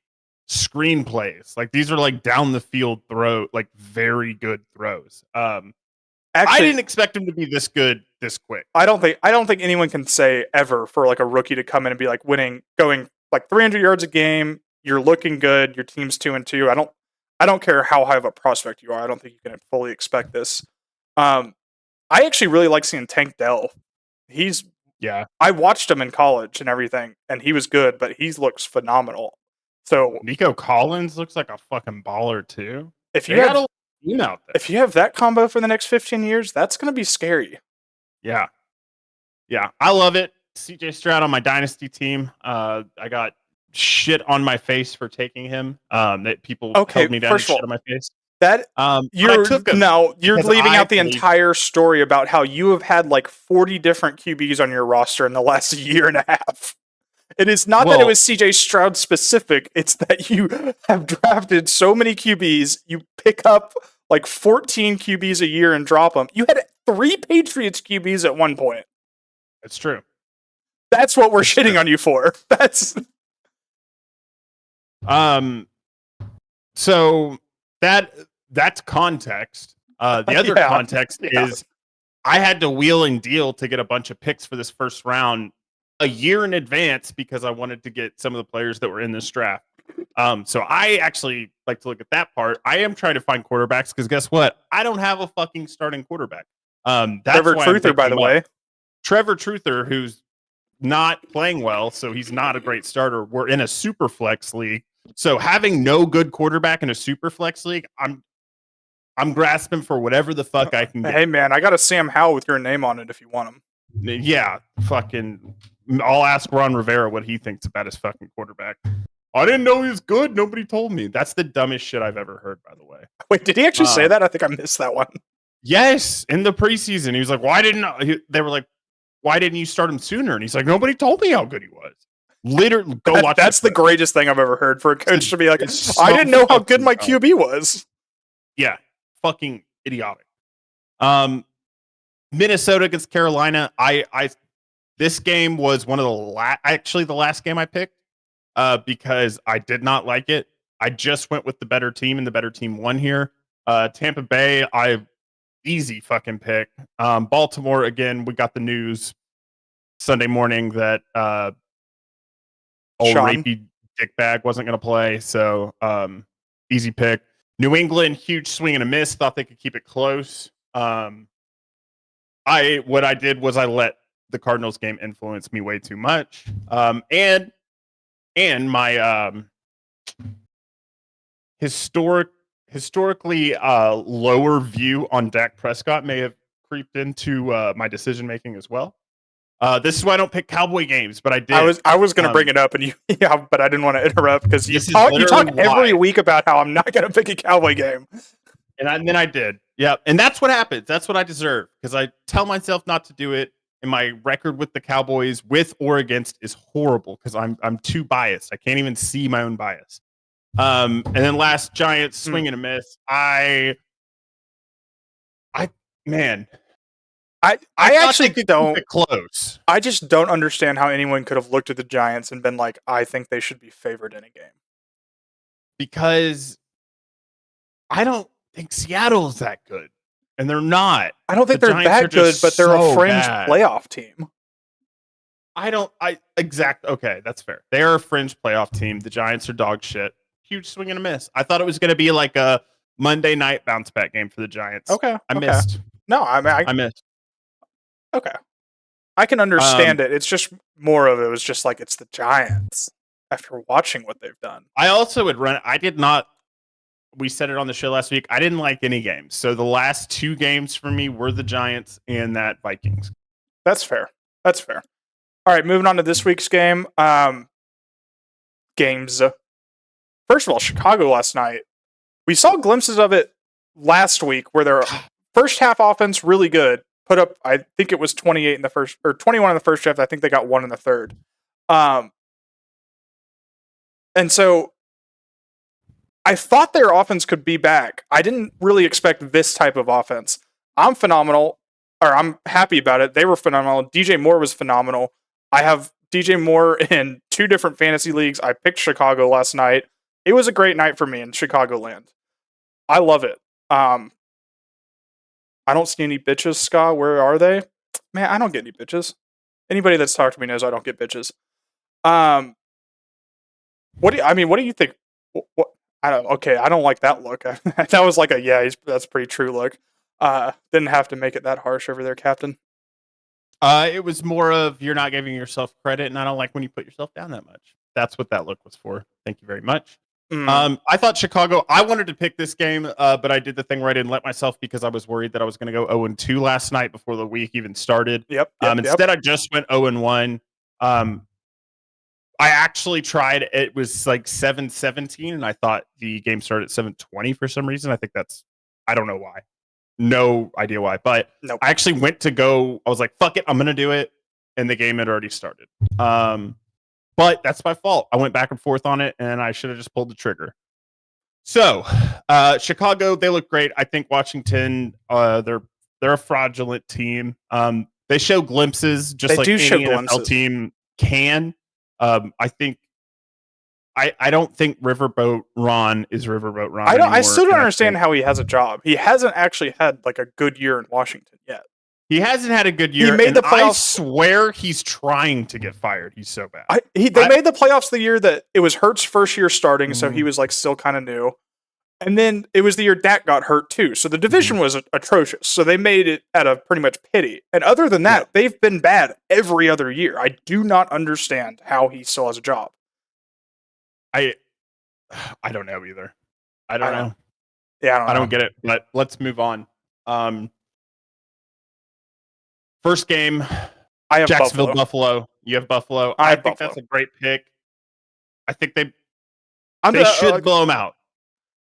screenplays. Like, these are like down the field like very good throws. I Actually, didn't expect him to be this good this quick. I don't think anyone can say ever for like a rookie to come in and be like going like 300 yards a game. You're looking good. Your team's 2-2. I don't care how high of a prospect you are. I don't think you can fully expect this. I actually really like seeing Tank Dell. Yeah, I watched him in college and everything, and he was good, but he looks phenomenal. So Nico Collins looks like a fucking baller too. if They you got have a team out there. if you have that combo for the next 15 years, that's going to be scary. Yeah, I love it. CJ Stroud on my dynasty team. I got shit on my face for taking him. That people held me down and shit on my face. That but you're I took him you're because leaving I out the believe- entire story about how you have had like 40 different QBs on your roster in the last year and a half. It is not that it Well- was CJ Stroud specific. It's that you have drafted so many QBs. You pick up like 14 QBs a year and drop them. You had 3 Patriots QBs at one point. It's true. That's what we're shitting on you for. That's So that's context. The other Yeah. context Yeah. is I had to wheel and deal to get a bunch of picks for this first round a year in advance because I wanted to get some of the players that were in this draft. So I actually like to look at that part. I am trying to find quarterbacks because guess what? I don't have a fucking starting quarterback. That's Trevor why I'm Truther, by picking the him up. way. Trevor Truther, who's not playing well, so he's not a great starter. We're in a super flex league. So having no good quarterback in a super flex league, I'm grasping for whatever the fuck I can get. Hey man, I got a Sam Howell with your name on it if you want him. Yeah, fucking. I'll ask Ron Rivera what he thinks about his fucking quarterback. I didn't know he was good. Nobody told me. That's the dumbest shit I've ever heard, by the way. Wait, did he actually say that? I think I missed that one. Yes, in the preseason, he was like, they were like, why didn't you start him sooner? And he's like, nobody told me how good he was. Literally, go watch. That's the greatest thing I've ever heard for a coach to be like, it's I so didn't know how good my fucking QB was. Yeah, fucking idiotic. Minnesota against Carolina. This game was one of the last game I picked because I did not like it. I just went with the better team, and the better team won here. Tampa Bay, easy fucking pick. Baltimore, again, we got the news Sunday morning that old Sean. rapey dickbag wasn't going to play, so easy pick. New England, huge swing and a miss. Thought they could keep it close. What I did was I let the Cardinals game influence me way too much. And my historically lower view on Dak Prescott may have creeped into my decision making as well. This is why I don't pick Cowboy games, but I did. I was going to bring it up, and but I didn't want to interrupt because you This is talk literally every why. week about how I'm not going to pick a Cowboy game. And then I did. Yeah. And that's what happens. That's what I deserve because I tell myself not to do it. And my record with the Cowboys, with or against, is horrible because I'm too biased. I can't even see my own bias. And then last Giants swing and a miss. I actually could don't. keep it close I just don't understand how anyone could have looked at the Giants and been like, I think they should be favored in a game. because I don't think Seattle's that good, and they're not. I don't think The they're Giants that are good, just but they're a so fringe bad. playoff team. Okay, that's fair. They are a fringe playoff team. The Giants are dog shit. Huge swing and a miss. I thought it was going to be like a Monday night bounce back game for the Giants. Okay. I missed. No, I mean, I missed. okay. I can understand it. It's just more of it was just like it's the Giants after watching what they've done. I also would run. I did not. We said it on the show last week. I didn't like any games. So the last 2 games for me were the Giants and that Vikings. That's fair. That's fair. All right, moving on to this week's game. Games. First of all, Chicago last night. We saw glimpses of it last week where their first half offense really good. Put up, I think it was 28 in the first, or 21 in the first half. I think they got 1 in the third. And so I thought their offense could be back. I didn't really expect this type of offense. I'm happy about it. They were phenomenal. DJ Moore was phenomenal. I have DJ Moore in 2 different fantasy leagues. I picked Chicago last night. It was a great night for me in Chicagoland. I love it. I don't see any bitches, Scott. Where are they? Man, I don't get any bitches. Anybody that's talked to me knows I don't get bitches. What do you think? What I don't. Okay, I don't like that look. That was like that's a pretty true look. Didn't have to make it that harsh over there, Captain. It was more of you're not giving yourself credit, and I don't like when you put yourself down that much. That's what that look was for. Thank you very much. I thought Chicago. I wanted to pick this game, but I did the thing where I didn't let myself because I was worried that I was going to go 0-2 last night before the week even started. Yep. Instead, I just went 0-1. I actually tried. It was like 7-17, and I thought the game started at 7:20 for some reason. I think I don't know why. No idea why, but Nope. I actually went to go. I was like, "Fuck it, I'm gonna do it," and the game had already started. But that's my fault. I went back and forth on it, and I should have just pulled the trigger. So, Chicago, they look great. I think Washington, they're a fraudulent team. They show glimpses, just like any NFL team can. I think. I don't think Riverboat Ron is Riverboat Ron. I still don't understand how he has a job. He hasn't actually had like a good year in Washington yet. He hasn't had a good year. He made the playoffs. I swear he's trying to get fired. He's so bad. They made the playoffs the year that it was Hurt's first year starting, so he was like still kind of new. And then it was the year Dak got hurt too. So the division was atrocious. So they made it out of pretty much pity. And other than that, they've been bad every other year. I do not understand how he still has a job. I don't know either. I don't know. Yeah, I don't get it. But let's move on. First game, I have Jacksonville, Buffalo. You have Buffalo. I think that's a great pick. I think they should blow them out.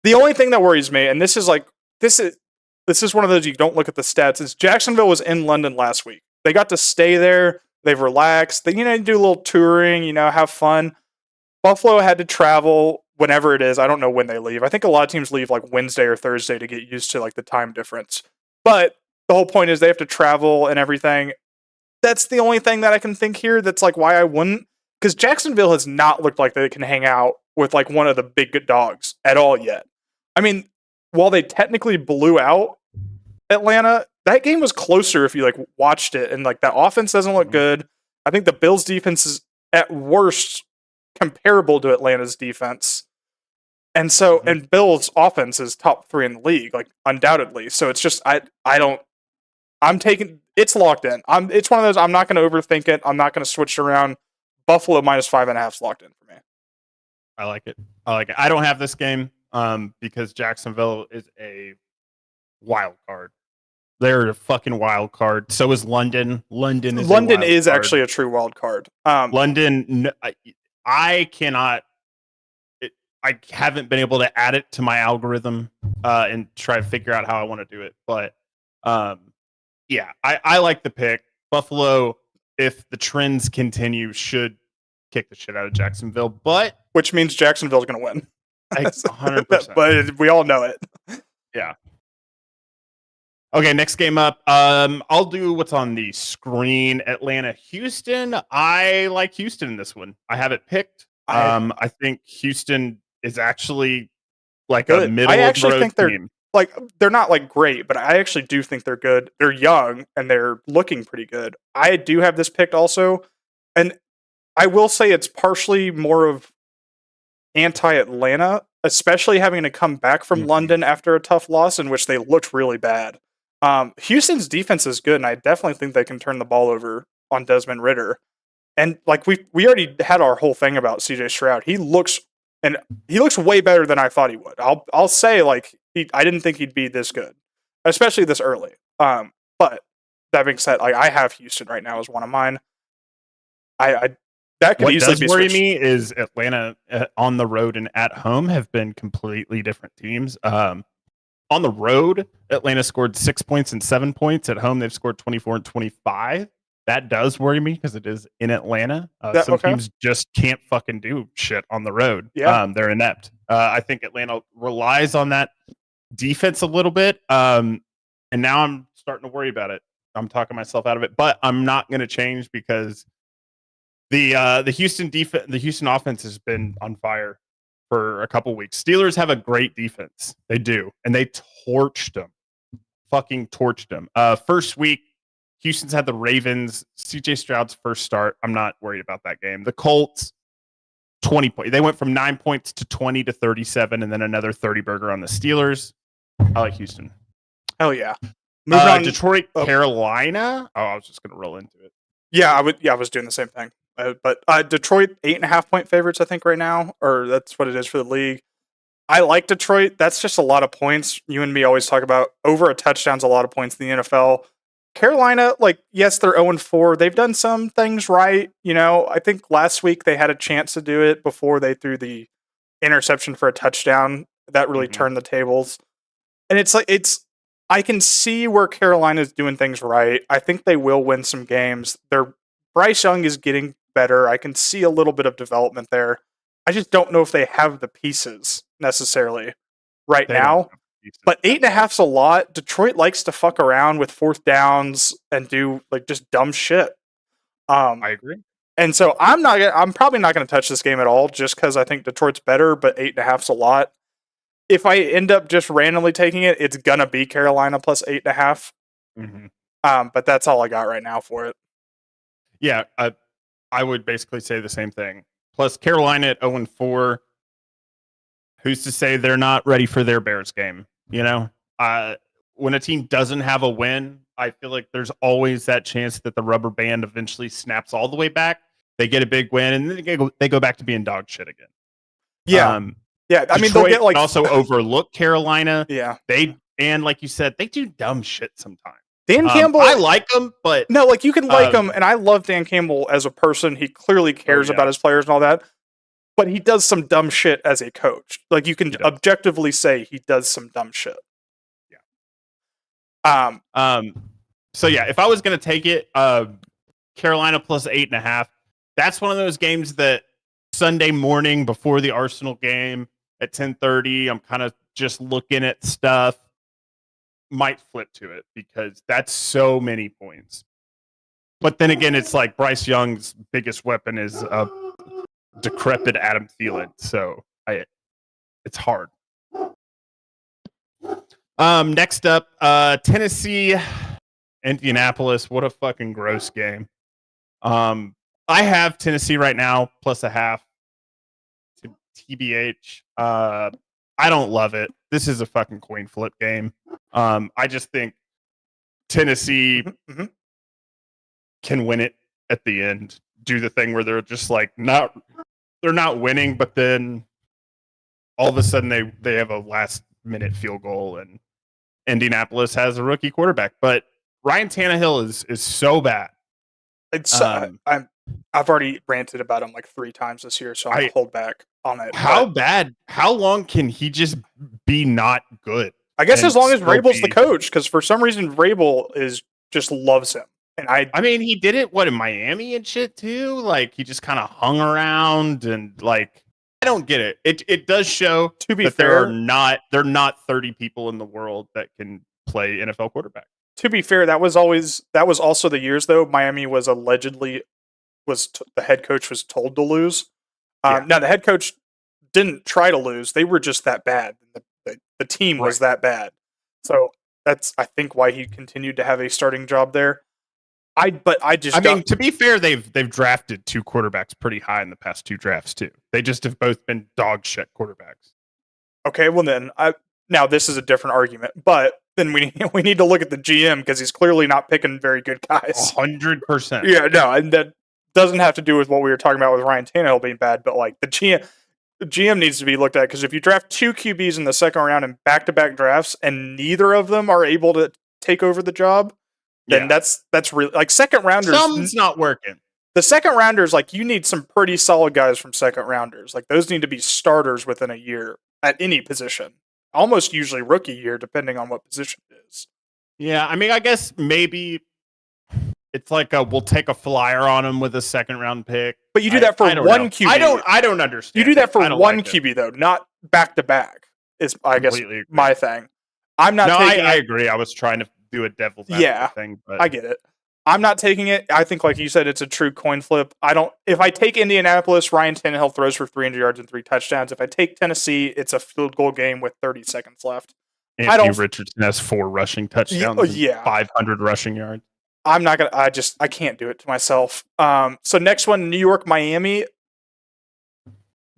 The only thing that worries me, and this is one of those you don't look at the stats, is Jacksonville was in London last week. They got to stay there. They've relaxed. They do a little touring, have fun. Buffalo had to travel whenever it is. I don't know when they leave. I think a lot of teams leave like Wednesday or Thursday to get used to like the time difference. But the whole point is they have to travel and everything. That's the only thing that I can think here that's like why I wouldn't. Because Jacksonville has not looked like they can hang out with like one of the big dogs at all yet. I mean, while they technically blew out Atlanta, that game was closer if you like watched it. And like that offense doesn't look good. I think the Bills' defense is at worst comparable to Atlanta's defense. And so, and Bills' offense is top 3 in the league, like undoubtedly. So it's just, it's locked in. It's one of those, I'm not going to overthink it. I'm not going to switch it around. Buffalo -5.5 is locked in for me. I like it. I don't have this game because Jacksonville is a wild card. They're a fucking wild card. So is London. London is actually a true wild card. London, I cannot. I haven't been able to add it to my algorithm and try to figure out how I want to do it. But yeah, I like the pick. Buffalo, if the trends continue, should kick the shit out of Jacksonville. But which means Jacksonville's going to win. 100%. But we all know it. Yeah. Okay, next game up. I'll do what's on the screen. Atlanta, Houston. I like Houston in this one. I have it picked. I think Houston is actually like a middle of the road team. They're not like great, but I actually do think they're good. They're young and they're looking pretty good. I do have this picked also, and I will say it's partially more of anti-Atlanta, especially having to come back from London after a tough loss in which they looked really bad. Houston's defense is good, and I definitely think they can turn the ball over on Desmond Ridder. And like we already had our whole thing about CJ Stroud. He looks way better than I thought he would. I'll say like I didn't think he'd be this good, especially this early. But that being said, like I have Houston right now as one of mine. That could easily be switched. What does worry me is Atlanta on the road and at home have been completely different teams. On the road, Atlanta scored 6 points and 7 points. At home, they've scored 24 and 25. That does worry me because it is in Atlanta. Some teams just can't fucking do shit on the road. Yeah. They're inept. I think Atlanta relies on that defense a little bit. And now I'm starting to worry about it. I'm talking myself out of it, but I'm not going to change because the Houston offense has been on fire for a couple weeks. Steelers have a great defense. They do. And they torched them. fucking torched them. First week, Houston's had the Ravens. CJ Stroud's first start. I'm not worried about that game. The Colts, 20 points. They went from 9 points to 20 to 37, and then another 30 burger on the Steelers. I like Houston. Hell yeah. Moving on. Detroit, Carolina. Oh, I was just gonna roll into it. Yeah, I was doing the same thing. But Detroit 8.5-point favorites, I think, right now, or that's what it is for the league. I like Detroit. That's just a lot of points. You and me always talk about over a touchdown's a lot of points in the NFL. Carolina, like, yes, they're 0-4. They've done some things right. I think last week they had a chance to do it before they threw the interception for a touchdown. That really turned the tables. And I can see where Carolina's doing things right. I think they will win some games. Bryce Young is getting better. I can see a little bit of development there. I just don't know if they have the pieces necessarily right now. But 8.5's a lot. Detroit likes to fuck around with fourth downs and do like just dumb shit. I agree. And so I'm probably not going to touch this game at all just because I think Detroit's better, but 8.5's a lot. If I end up just randomly taking it, it's gonna be Carolina plus 8.5. But that's all I got right now for it. Yeah, I would basically say the same thing. Plus Carolina at 0-4. Who's to say they're not ready for their Bears game? When a team doesn't have a win, I feel like there's always that chance that the rubber band eventually snaps all the way back. They get a big win, and then they go back to being dog shit again. Yeah. Yeah, I mean, they'll get like also overlook Carolina. Yeah, and like you said, they do dumb shit sometimes. Dan Campbell, I like him, but no, like you can like him, and I love Dan Campbell as a person. He clearly cares about his players and all that, but he does some dumb shit as a coach. Like you can objectively say he does some dumb shit. Yeah. So yeah, if I was gonna take it, Carolina plus 8.5. That's one of those games that Sunday morning before the Arsenal game at 10:30, I'm kind of just looking at stuff. Might flip to it because that's so many points. But then again, it's like Bryce Young's biggest weapon is a decrepit Adam Thielen, so it's hard. Next up, Tennessee, Indianapolis. What a fucking gross game. I have Tennessee right now plus a half. TBH. I don't love it. This is a fucking coin flip game. I just think Tennessee can win it at the end. Do the thing where they're just like they're not winning, but then all of a sudden they have a last minute field goal, and Indianapolis has a rookie quarterback. But Ryan Tannehill is so bad. It's I've already ranted about him like 3 times this year, so I'll hold back on it. How bad? How long can he just be not good? I guess as long as Vrabel's the coach, because for some reason Vrabel just loves him. And I mean, he did it in Miami and shit too. Like he just kind of hung around and like I don't get it. It does show to be that fair, there are not 30 people in the world that can play NFL quarterback. To be fair, that was also the years though Miami was allegedly the head coach was told to lose. Now the head coach didn't try to lose; they were just that bad. The team was that bad, so that's I think why he continued to have a starting job there. To be fair, they've drafted 2 quarterbacks pretty high in the past 2 drafts too. They just have both been dog shit quarterbacks. Okay, well then now this is a different argument, but then we need to look at the GM because he's clearly not picking very good guys. 100%. Yeah, no, and that doesn't have to do with what we were talking about with Ryan Tannehill being bad, but like the GM needs to be looked at because if you draft 2 QBs in the second round in back-to-back drafts and neither of them are able to take over the job, then that's really like second rounders. Something's not working. The second rounders, like you need some pretty solid guys from second rounders. Like those need to be starters within a year at any position. Almost usually rookie year, depending on what position it is. Yeah, I mean, I guess maybe it's like we'll take a flyer on him with a second round pick. But you do that for one QB. I don't understand. You do that for one QB though, not back to back. Is I guess my thing. I'm not. I agree. I was trying to do a devil's advocate thing, but I get it. I'm not taking it. I think, like you said, it's a true coin flip. If I take Indianapolis, Ryan Tannehill throws for 300 yards and 3 touchdowns. If I take Tennessee, it's a field goal game with 30 seconds left. Anthony Richardson has 4 rushing touchdowns, yeah, 500 rushing yards. I'm not gonna. I can't do it to myself. So next one, New York, Miami.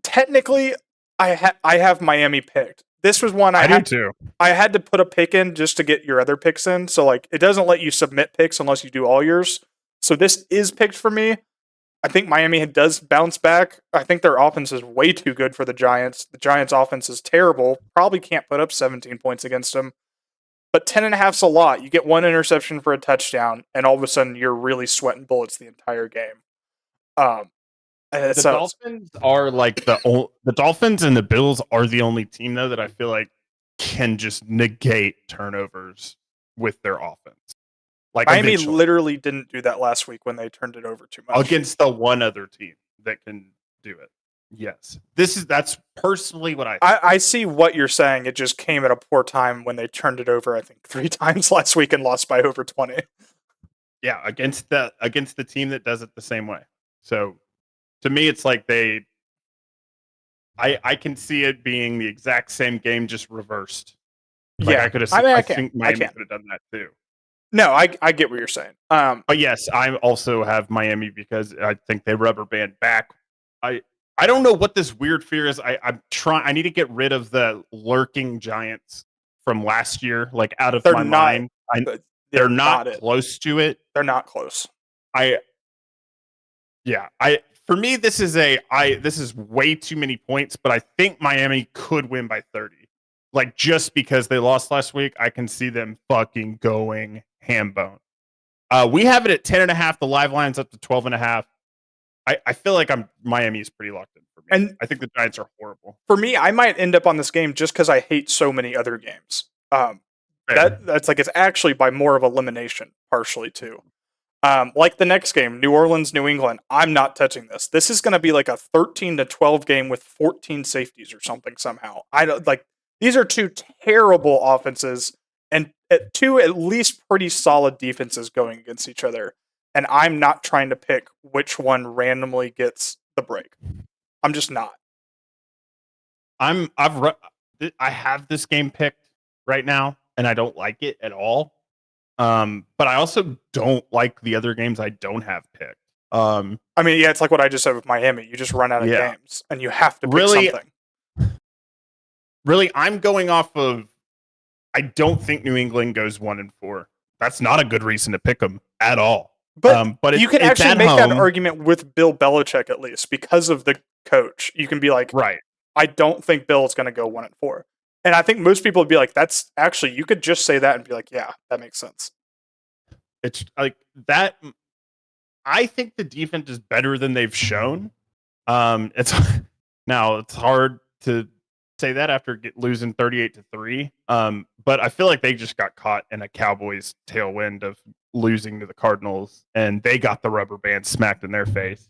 Technically, I have Miami picked. This was one I do too. I had to put a pick in just to get your other picks in. So like, it doesn't let you submit picks unless you do all yours. So this is picked for me. I think Miami does bounce back. I think their offense is way too good for the Giants. The Giants' offense is terrible. Probably can't put up 17 points against them. But 10.5's a lot. You get one interception for a touchdown, and all of a sudden you're really sweating bullets the entire game. The Dolphins are like the Dolphins and the Bills are the only team though that I feel like can just negate turnovers with their offense. Like Miami literally didn't do that last week when they turned it over too much against the one other team that can do it. Yes, that's personally what I see what you're saying. It just came at a poor time when they turned it over. I think 3 times last week and lost by over 20. Yeah, against the team that does it the same way. So to me, it's like I can see it being the exact same game, just reversed. Like I could have. I think Miami could have done that too. No, I get what you're saying. But yes, I also have Miami because I think they rubber band back. I don't know what this weird fear is. I need to get rid of the lurking Giants from last year, like out of my mind. They're not close to it. They're not close. For me, this is way too many points, but I think Miami could win by 30. Like just because they lost last week, I can see them fucking going ham bone. We have it at 10.5. The live line's up to 12.5. I feel like Miami is pretty locked in for me. And I think the Giants are horrible. For me, I might end up on this game just because I hate so many other games. That's like it's actually by more of elimination, partially too. Like the next game, New Orleans, New England. I'm not touching this. This is going to be like a 13-12 game with 14 safeties or something somehow. I don't like. These are 2 terrible offenses and 2 at least pretty solid defenses going against each other. And I'm not trying to pick which one randomly gets the break. I'm just not. I have this game picked right now, and I don't like it at all. But I also don't like the other games I don't have picked. It's like what I just said with Miami. You just run out of games, and you have to pick something. Really, I'm going off of. I don't think New England goes 1-4. That's not a good reason to pick them at all. But you can actually make that argument with Bill Belichick at least because of the coach. You can be like, right. I don't think Bill is going to go 1-4. And I think most people would be like, that's actually, you could just say that and be like, yeah, that makes sense. It's like that. I think the defense is better than they've shown. It's hard to say that after losing 38-3. But I feel like they just got caught in a Cowboys tailwind of losing to the Cardinals, and they got the rubber band smacked in their face.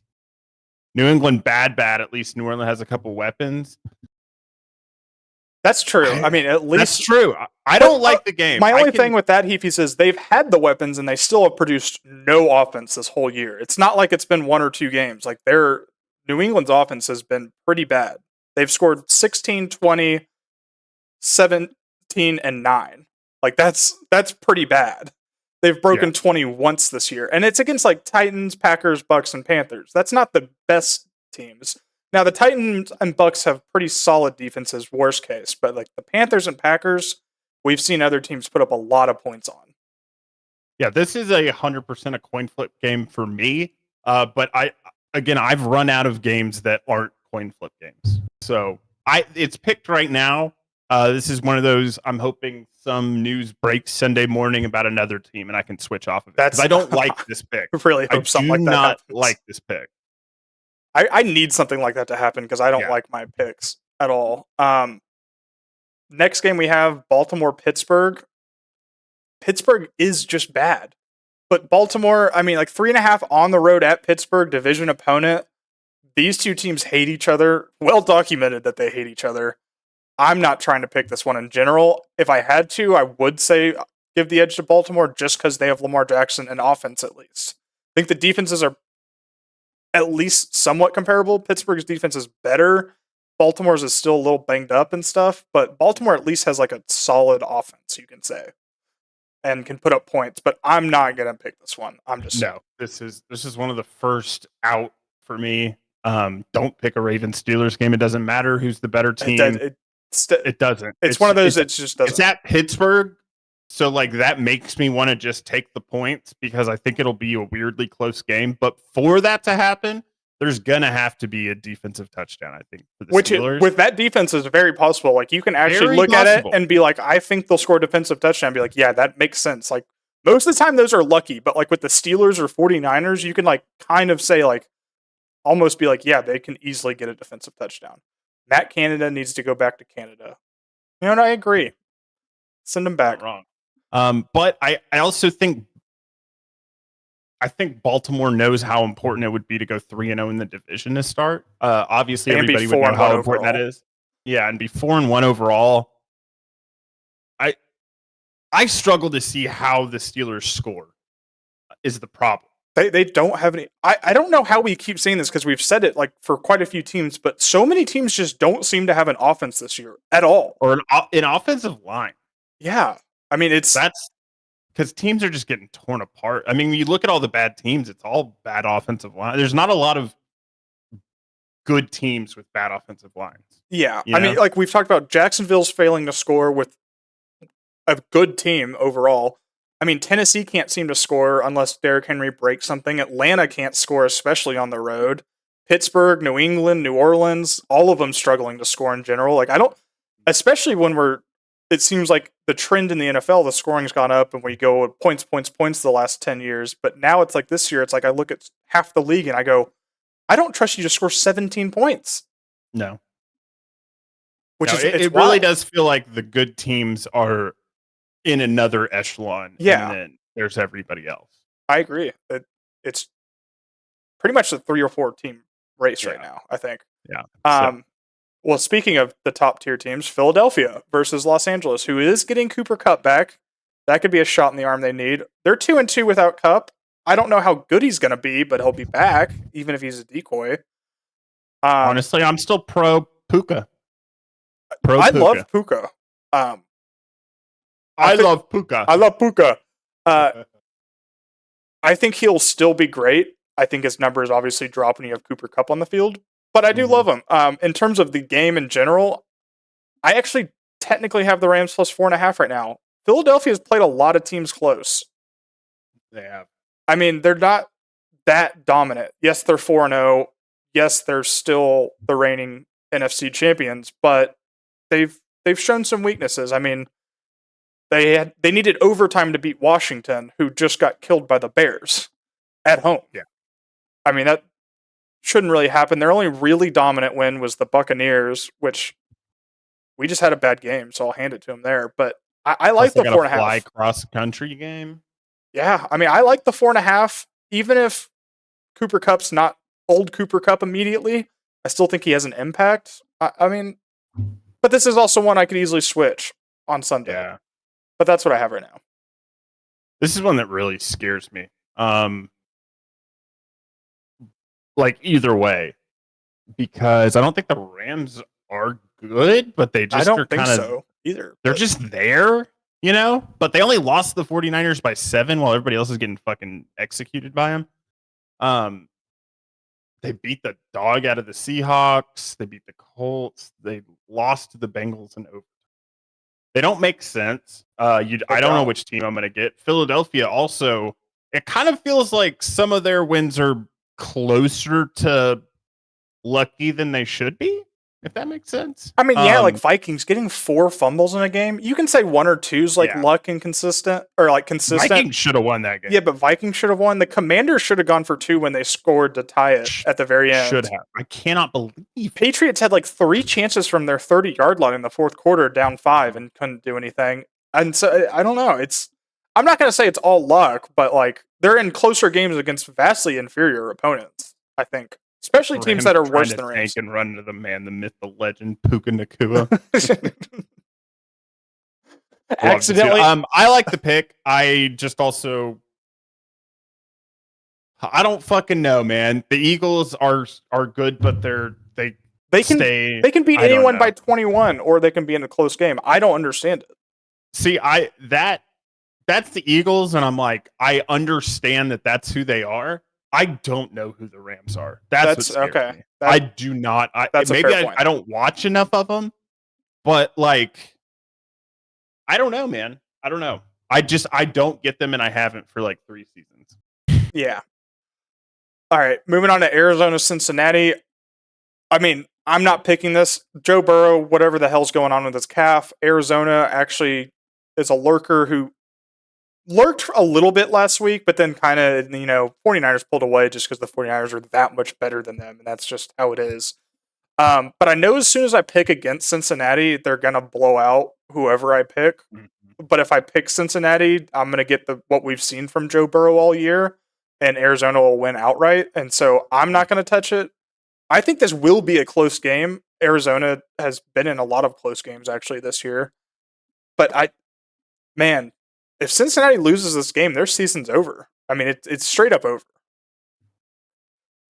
New England, bad. At least New Orleans has a couple weapons. That's true. At least that's true. I don't like the game. My only thing with that, Heafy, is they've had the weapons and they still have produced no offense this whole year. It's not like it's been 1 or 2 games. Like New England's offense has been pretty bad. They've scored 16, 20, 17, and 9. Like that's pretty bad. They've broken 20 once this year. And it's against like Titans, Packers, Bucks, and Panthers. That's not the best teams. Now the Titans and Bucks have pretty solid defenses, worst case, but like the Panthers and Packers, we've seen other teams put up a lot of points on. Yeah, this is 100% a coin flip game for me. But I've run out of games that aren't coin flip games. So it's picked right now. This is one of those. I'm hoping some news breaks Sunday morning about another team, and I can switch off of it. Because I don't like this pick. I really hope something like that happens. I do not like this pick. I need something like that to happen because I don't like my picks at all. Next game we have Baltimore-Pittsburgh. Pittsburgh is just bad. But Baltimore, 3.5 on the road at Pittsburgh, division opponent. These 2 teams hate each other. Well documented that they hate each other. I'm not trying to pick this one in general. If I had to, I would say give the edge to Baltimore just because they have Lamar Jackson and offense at least. I think the defenses are at least somewhat comparable. Pittsburgh's defense is better, Baltimore's is still a little banged up and stuff, but Baltimore at least has like a solid offense, you can say, and can put up points. But I'm not gonna pick this one. I'm just No, this is one of the first out for me. Don't pick a Ravens Steelers game. It doesn't matter who's the better team. It doesn't. It's one of those. It just doesn't. It's at Pittsburgh, so like that makes me want to just take the points because I think it'll be a weirdly close game. But for that to happen, there's gonna have to be a defensive touchdown. I think for the Steelers. With that defense is very possible. Like you can actually Very look possible. at it and be like, I think they'll score a defensive touchdown. And be like, yeah, that makes sense. Like most of the time, those are lucky. But like with the Steelers or 49ers, you can like kind of say like, almost be like, yeah, they can easily get a defensive touchdown. Matt Canada needs to go back to Canada. You know what? I agree. Send him back. Not wrong. But I also think Baltimore knows how important it would be to go 3-0 in the division to start. Obviously, And be everybody would know 4-1 how important that overall. is. Yeah, and be 4-1 overall. I struggle to see how the Steelers score. Is the problem? They don't have any. I don't know how we keep saying this because we've said it like for quite a few teams, but so many teams just don't seem to have an offense this year at all. Or an offensive line. Yeah, I mean That's because teams are just getting torn apart. I mean, when you look at all the bad teams, it's all bad offensive line. There's not a lot of good teams with bad offensive lines. yeah. You I mean, know? like we've talked about, Jacksonville's failing to score with a good team overall. I mean, Tennessee can't seem to score unless Derrick Henry breaks something. Atlanta can't score, especially on the road. Pittsburgh, New England, New Orleans, all of them struggling to score in general. Like, I don't, especially when it seems like the trend in the NFL, the scoring's gone up and we go points the last 10 years. But now it's like this year, it's like I look at half the league and I go, I don't trust you to score 17 points. No. Which No, is, it it's really wild. does feel like the good teams are in another echelon. Yeah. And then there's everybody else. I agree. It's pretty much a 3 or 4 team race right Yeah. now, I think. Yeah. Well, speaking of the top tier teams, Philadelphia versus Los Angeles, who is getting Cooper Kupp back. That could be a shot in the arm they need. They're 2-2 without Kupp. I don't know how good he's going to be, but he'll be back, even if he's a decoy. Honestly, I'm still pro Puka. I love Puka. I love Puka. I love Puka. I think he'll still be great. I think his numbers obviously drop when you have Cooper Kupp on the field, but I do love him. In terms of the game in general, I actually technically have the Rams plus 4.5 right now. Philadelphia has played a lot of teams close. They have. I mean, they're not that dominant. Yes, they're 4-0. Yes, they're still the reigning NFC champions, but they've shown some weaknesses. I mean, they needed overtime to beat Washington, who just got killed by the Bears at home. Yeah. I mean, that shouldn't really happen. Their only really dominant win was the Buccaneers, which we just had a bad game, so I'll hand it to them there. But I like the 4.5. Fly cross country game. Yeah, I mean, I like the 4.5. Even if Cooper Kupp's not old Cooper Kupp immediately, I still think he has an impact. I mean, but this is also one I could easily switch on Sunday. Yeah. But that's what I have right now. This is one that really scares me. Like either way, because I don't think the Rams are good, but they just I are don't think kind of so either. they're but- just there, you know? But they only lost the 49ers by 7 while everybody else is getting fucking executed by them. They beat the dog out of the Seahawks. They beat the Colts. They lost to the Bengals and over. They don't make sense. I don't know which team I'm going to get. Philadelphia also, it kind of feels like some of their wins are closer to lucky than they should be, if that makes sense. I mean, yeah, like Vikings getting 4 fumbles in a game. You can say 1 or 2's like Yeah. luck and consistent, or like consistent. Vikings should have won that game. Yeah, but Vikings should have won. The Commanders should have gone for 2 when they scored to tie it at the very end. Should have. I cannot believe Patriots had like 3 chances from their 30-yard line in the fourth quarter, down 5, and couldn't do anything. And so I don't know. I'm not going to say it's all luck, but like they're in closer games against vastly inferior opponents. I think, especially teams that are worse than Rams. And run into the man, the myth, the legend, Puka Nakua. Accidentally. I like the pick. I just also, I don't fucking know, man. The Eagles are good, but they They can stay. they can beat I don't anyone know. by 21, or they can be in a close game. I don't understand it. See, that's the Eagles, and I'm like, I understand that that's who they are. I don't know who the Rams are. That's what scares okay. me. I do not. That's a maybe fair point. I don't watch enough of them, but like, I don't know, man. I don't know. I don't get them, and I haven't for like 3 seasons. Yeah. All right, moving on to Arizona, Cincinnati. I mean, I'm not picking this. Joe Burrow, whatever the hell's going on with his calf. Arizona actually is a lurker who lurked a little bit last week, but then kind of, 49ers pulled away just because the 49ers are that much better than them, and that's just how it is. But I know as soon as I pick against Cincinnati, they're going to blow out whoever I pick. Mm-hmm. But if I pick Cincinnati, I'm going to get what we've seen from Joe Burrow all year, and Arizona will win outright. And so I'm not going to touch it. I think this will be a close game. Arizona has been in a lot of close games actually this year. But if Cincinnati loses this game, their season's over. I mean, it's straight up over.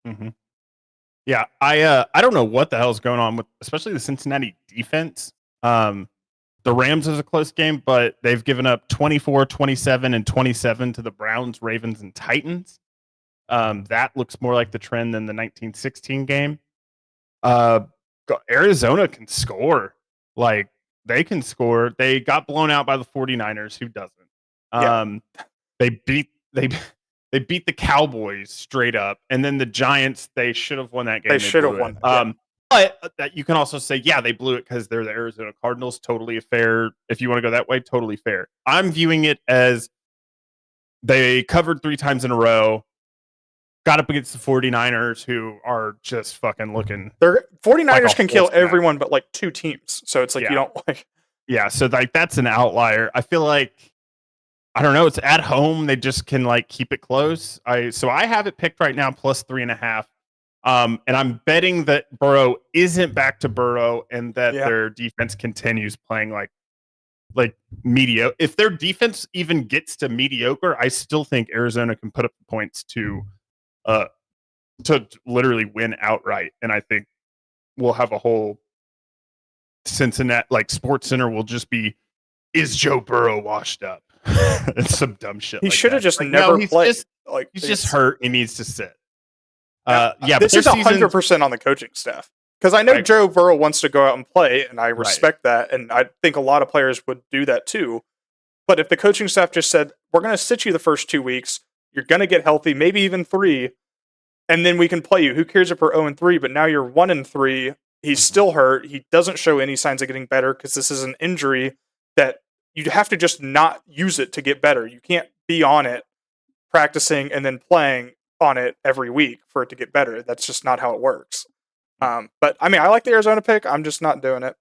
Mm-hmm. Yeah, I don't know what the hell's going on with, especially the Cincinnati defense. The Rams is a close game, but they've given up 24, 27, and 27 to the Browns, Ravens, and Titans. That looks more like the trend than the 1916 game. Arizona can score. Like, they can score. They got blown out by the 49ers. Who doesn't? Yeah. They beat the Cowboys straight up, and then the Giants, they should have won that game. They should have won. But you can also say, yeah, they blew it because they're the Arizona Cardinals. Totally fair. If you want to go that way, totally fair. I'm viewing it as they covered 3 times in a row, got up against the 49ers, who are just fucking looking. Their 49ers like can kill everyone but like 2 teams. So it's like you don't like. Yeah, so like that's an outlier. I feel like, I don't know, it's at home. They just can like keep it close. So I have it picked right now plus 3.5. And I'm betting that Burrow isn't back to Burrow, and that their defense continues playing like mediocre. If their defense even gets to mediocre, I still think Arizona can put up the points to literally win outright. And I think we'll have a whole Cincinnati, like Sports Center will just be, is Joe Burrow washed up? It's some dumb shit. He like should have that. just never played. He's just hurt. He needs to sit. This is 100% on the coaching staff, because I know Joe Burrow wants to go out and play, and I respect that, and I think a lot of players would do that too. But if the coaching staff just said, we're going to sit you the first 2 weeks, you're going to get healthy, maybe even 3, and then we can play you. Who cares if we're 0-3? But now you're 1-3. He's still hurt. He doesn't show any signs of getting better, because this is an injury that you have to just not use it to get better. You can't be on it, practicing, and then playing on it every week for it to get better. That's just not how it works. But I mean, I like the Arizona pick. I'm just not doing it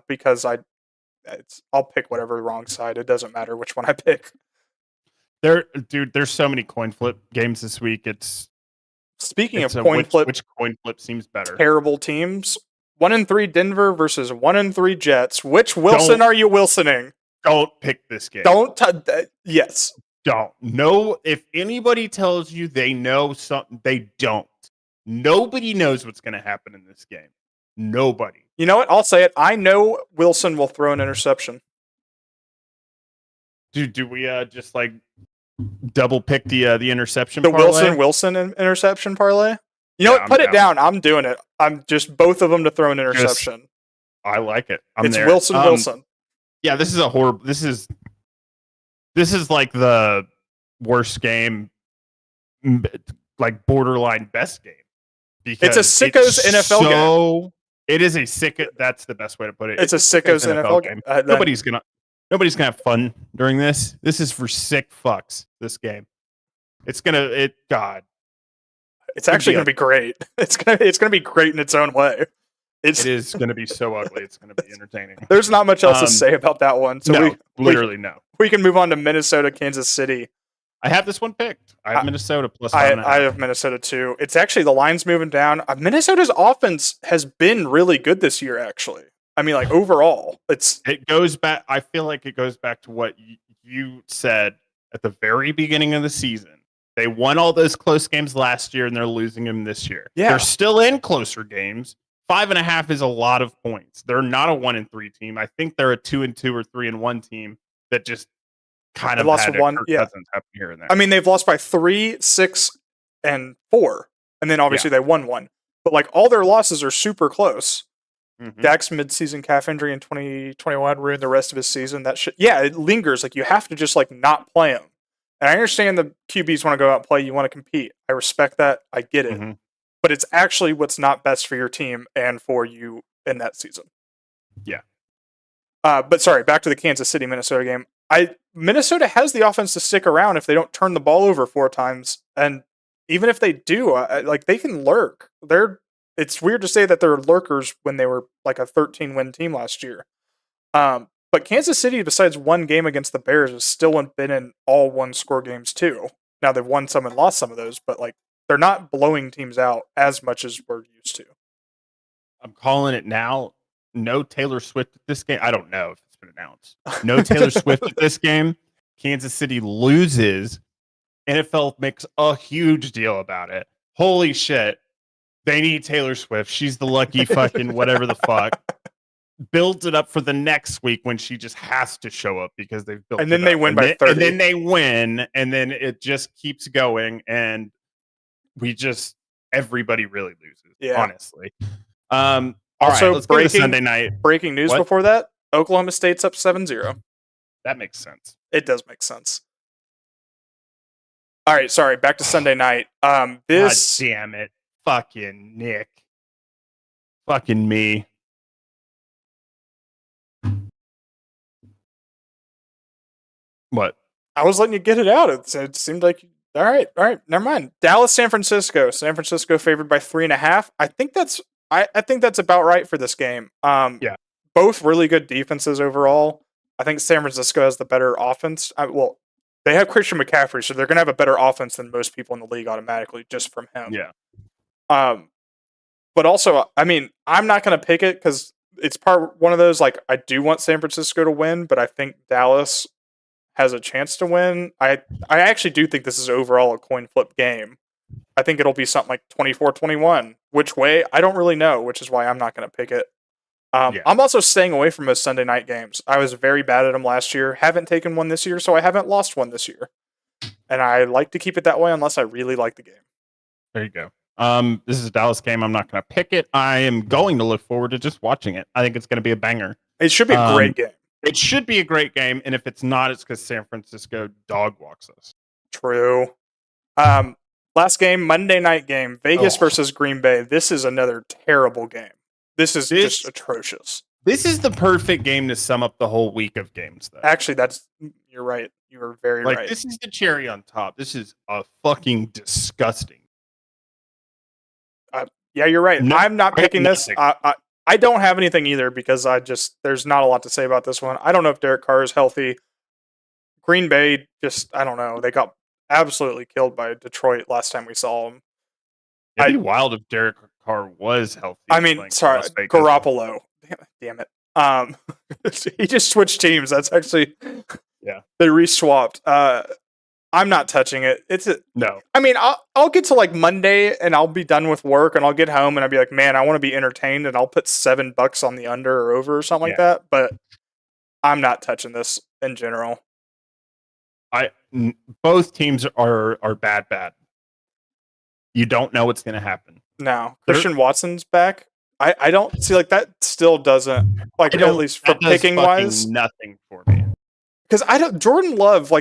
because I'll pick whatever wrong side. It doesn't matter which one I pick. There's so many coin flip games this week. Speaking of coin flip, which coin flip seems better? Terrible teams. 1-3 Denver versus 1-3 Jets. Which Wilson are you Wilsoning? Don't pick this game. Yes. Don't. No, if anybody tells you they know something, they don't. Nobody knows what's going to happen in this game. Nobody. You know what? I'll say it. I know Wilson will throw an interception. Dude, do we just like double pick the interception the parlay? Wilson interception parlay? You know what? Put it down. I'm doing it. I'm just both of them to throw an interception. I like it. It's there. Wilson. Yeah, this is a horrible. This is like the worst game, like borderline best game. Because it's a sickos NFL game. It is a sicko. That's the best way to put it. It's a sickos NFL game. Nobody's gonna have fun during this. This is for sick fucks. This game. God. It's actually going to be great. It's going to be great in its own way. It is going to be so ugly. It's going to be entertaining. There's not much else to say about that one. So no. We can move on to Minnesota, Kansas City. I have this one picked. I have Minnesota plus. I have Minnesota too. It's actually the line's moving down. Minnesota's offense has been really good this year. Actually, I mean, like overall, it goes back. I feel like it goes back to what you said at the very beginning of the season. They won all those close games last year, and they're losing them this year. Yeah. They're still in closer games. 5.5 is a lot of points. They're not a 1-3 team. I think they're a 2-2 or 3-1 team that just kind They of lost had a one, Kirk yeah. Cousins happen here and there. I mean, they've lost by 3, 6, and 4, and then obviously they won one. But like all their losses are super close. Mhm. Dak's midseason calf injury in 2021 ruined the rest of his season. That shit, yeah, it lingers. Like you have to just like not play him. And I understand the QBs want to go out and play. You want to compete. I respect that. I get it. Mhm. But it's actually what's not best for your team and for you in that season. Yeah. But sorry, back to the Kansas City Minnesota game. Minnesota has the offense to stick around if they don't turn the ball over 4 times, and even if they do, like they can lurk. It's weird to say that they're lurkers when they were like a 13-win team last year. But Kansas City, besides one game against the Bears, has still been in all 1-score games too. Now they've won some and lost some of those, but like they're not blowing teams out as much as we're used to. I'm calling it now. No Taylor Swift at this game. I don't know if it's been announced. No Taylor Swift at this game. Kansas City loses. NFL makes a huge deal about it. Holy shit. They need Taylor Swift. She's the lucky fucking whatever the fuck. Builds it up for the next week when she just has to show up because they've built And then it they up. win by 30. And then they win, and then it just keeps going, and everybody really loses, honestly. All Also, right, let's go to Sunday night. Breaking news What? before that, Oklahoma State's up 7-0. That makes sense. It does make sense. All right, sorry, back to Sunday night. God damn it. Fucking Nick. Fucking me. What? I was letting you get it out. It seemed like all right, never mind. Dallas, San Francisco. San Francisco favored by 3.5. I think that's about right for this game. Yeah. Both really good defenses overall. I think San Francisco has the better offense. They have Christian McCaffrey, so they're going to have a better offense than most people in the league automatically just from him. Yeah. But also, I mean, I'm not going to pick it because it's one of those, like, I do want San Francisco to win, but I think Dallas has a chance to win. I actually do think this is overall a coin flip game. I think it'll be something like 24-21. Which way? I don't really know, which is why I'm not going to pick it. I'm also staying away from most Sunday night games. I was very bad at them last year. Haven't taken one this year, so I haven't lost one this year. And I like to keep it that way unless I really like the game. There you go. This is a Dallas game. I'm not going to pick it. I am going to look forward to just watching it. I think it's going to be a banger. It should be a great game. It should be a great game, and if it's not, it's because San Francisco dog walks us. True. Last game, Monday night game, Vegas versus Green Bay. This is another terrible game. This is just atrocious. This is the perfect game to sum up the whole week of games, though. Actually, you're right. You were very right. This is the cherry on top. This is a fucking disgusting. Yeah, you're right. No, I'm not picking this. I don't have anything either because there's not a lot to say about this one. I don't know if Derek Carr is healthy. Green Bay I don't know. They got absolutely killed by Detroit last time we saw them. It'd be wild if Derek Carr was healthy. I mean, sorry, Garoppolo. Damn it. He just switched teams. That's actually, they re-swapped. I'm not touching it. No. I mean, I'll get to like Monday and I'll be done with work and I'll get home and I'll be like, man, I want to be entertained and I'll put $7 on the under or over or something like that. But I'm not touching this in general. Both teams are bad. You don't know what's going to happen. No, Christian Watson's back. I don't see like that. Still doesn't like at least for picking wise. Nothing for me because Jordan Love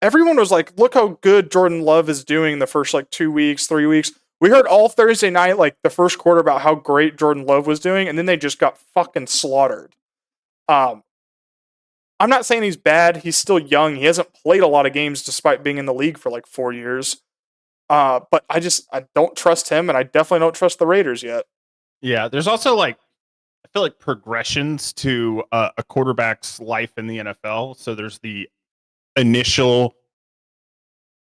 everyone was like, look how good Jordan Love is doing the first like 2 weeks, 3 weeks. We heard all Thursday night, like the first quarter, about how great Jordan Love was doing, and then they just got fucking slaughtered. I'm not saying he's bad. He's still young. He hasn't played a lot of games despite being in the league for like 4 years. But I don't trust him, and I definitely don't trust the Raiders yet. Yeah, there's also I feel like progressions to a quarterback's life in the NFL. So there's the initial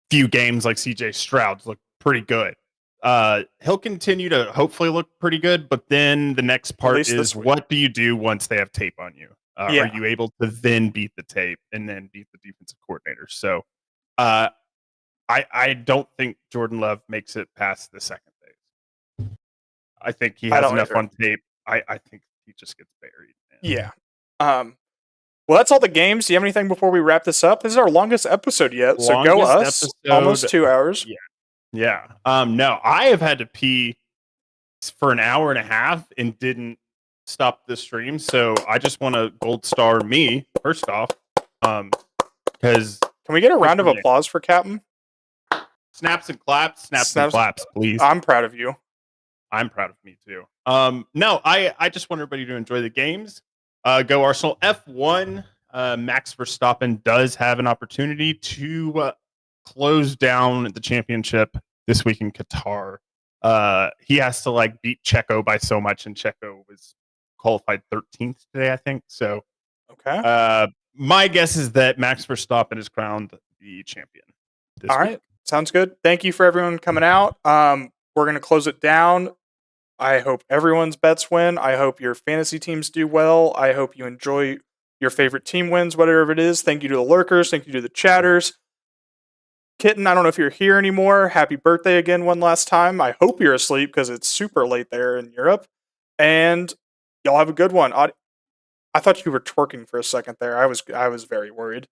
few games like CJ Stroud's look pretty good. He'll continue to hopefully look pretty good, but then the next part is what do you do once they have tape on you? Are you able to then beat the tape and then beat the defensive coordinator? So I don't think Jordan Love makes it past the second phase. I think he I has don't enough either. on tape. I think he just gets buried. Man. Yeah. Well, that's all the games. Do you have anything before we wrap this up? This is our longest episode yet. So go Longest us. Almost episode. 2 hours. Yeah. No, I have had to pee for an hour and a half and didn't stop the stream. So I just want to gold star me first off. Because Can we get a round of for me. applause for Captain? snaps and claps, and Snaps- claps, please. I'm proud of you. I'm proud of me too. No, I just want everybody to enjoy the games. Go Arsenal. F1. Max Verstappen does have an opportunity to close down the championship this week in Qatar. He has to beat Checo by so much, and Checo was qualified 13th today, I think. So, Okay. my guess is that Max Verstappen is crowned the champion. All right. Sounds good. Thank you for everyone coming out. We're going to close it down. I hope everyone's bets win. I hope your fantasy teams do well. I hope you enjoy your favorite team wins, whatever it is. Thank you to the lurkers. Thank you to the chatters. Kitten, I don't know if you're here anymore. Happy birthday again one last time. I hope you're asleep because it's super late there in Europe. And y'all have a good one. I thought you were twerking for a second there. I was very worried.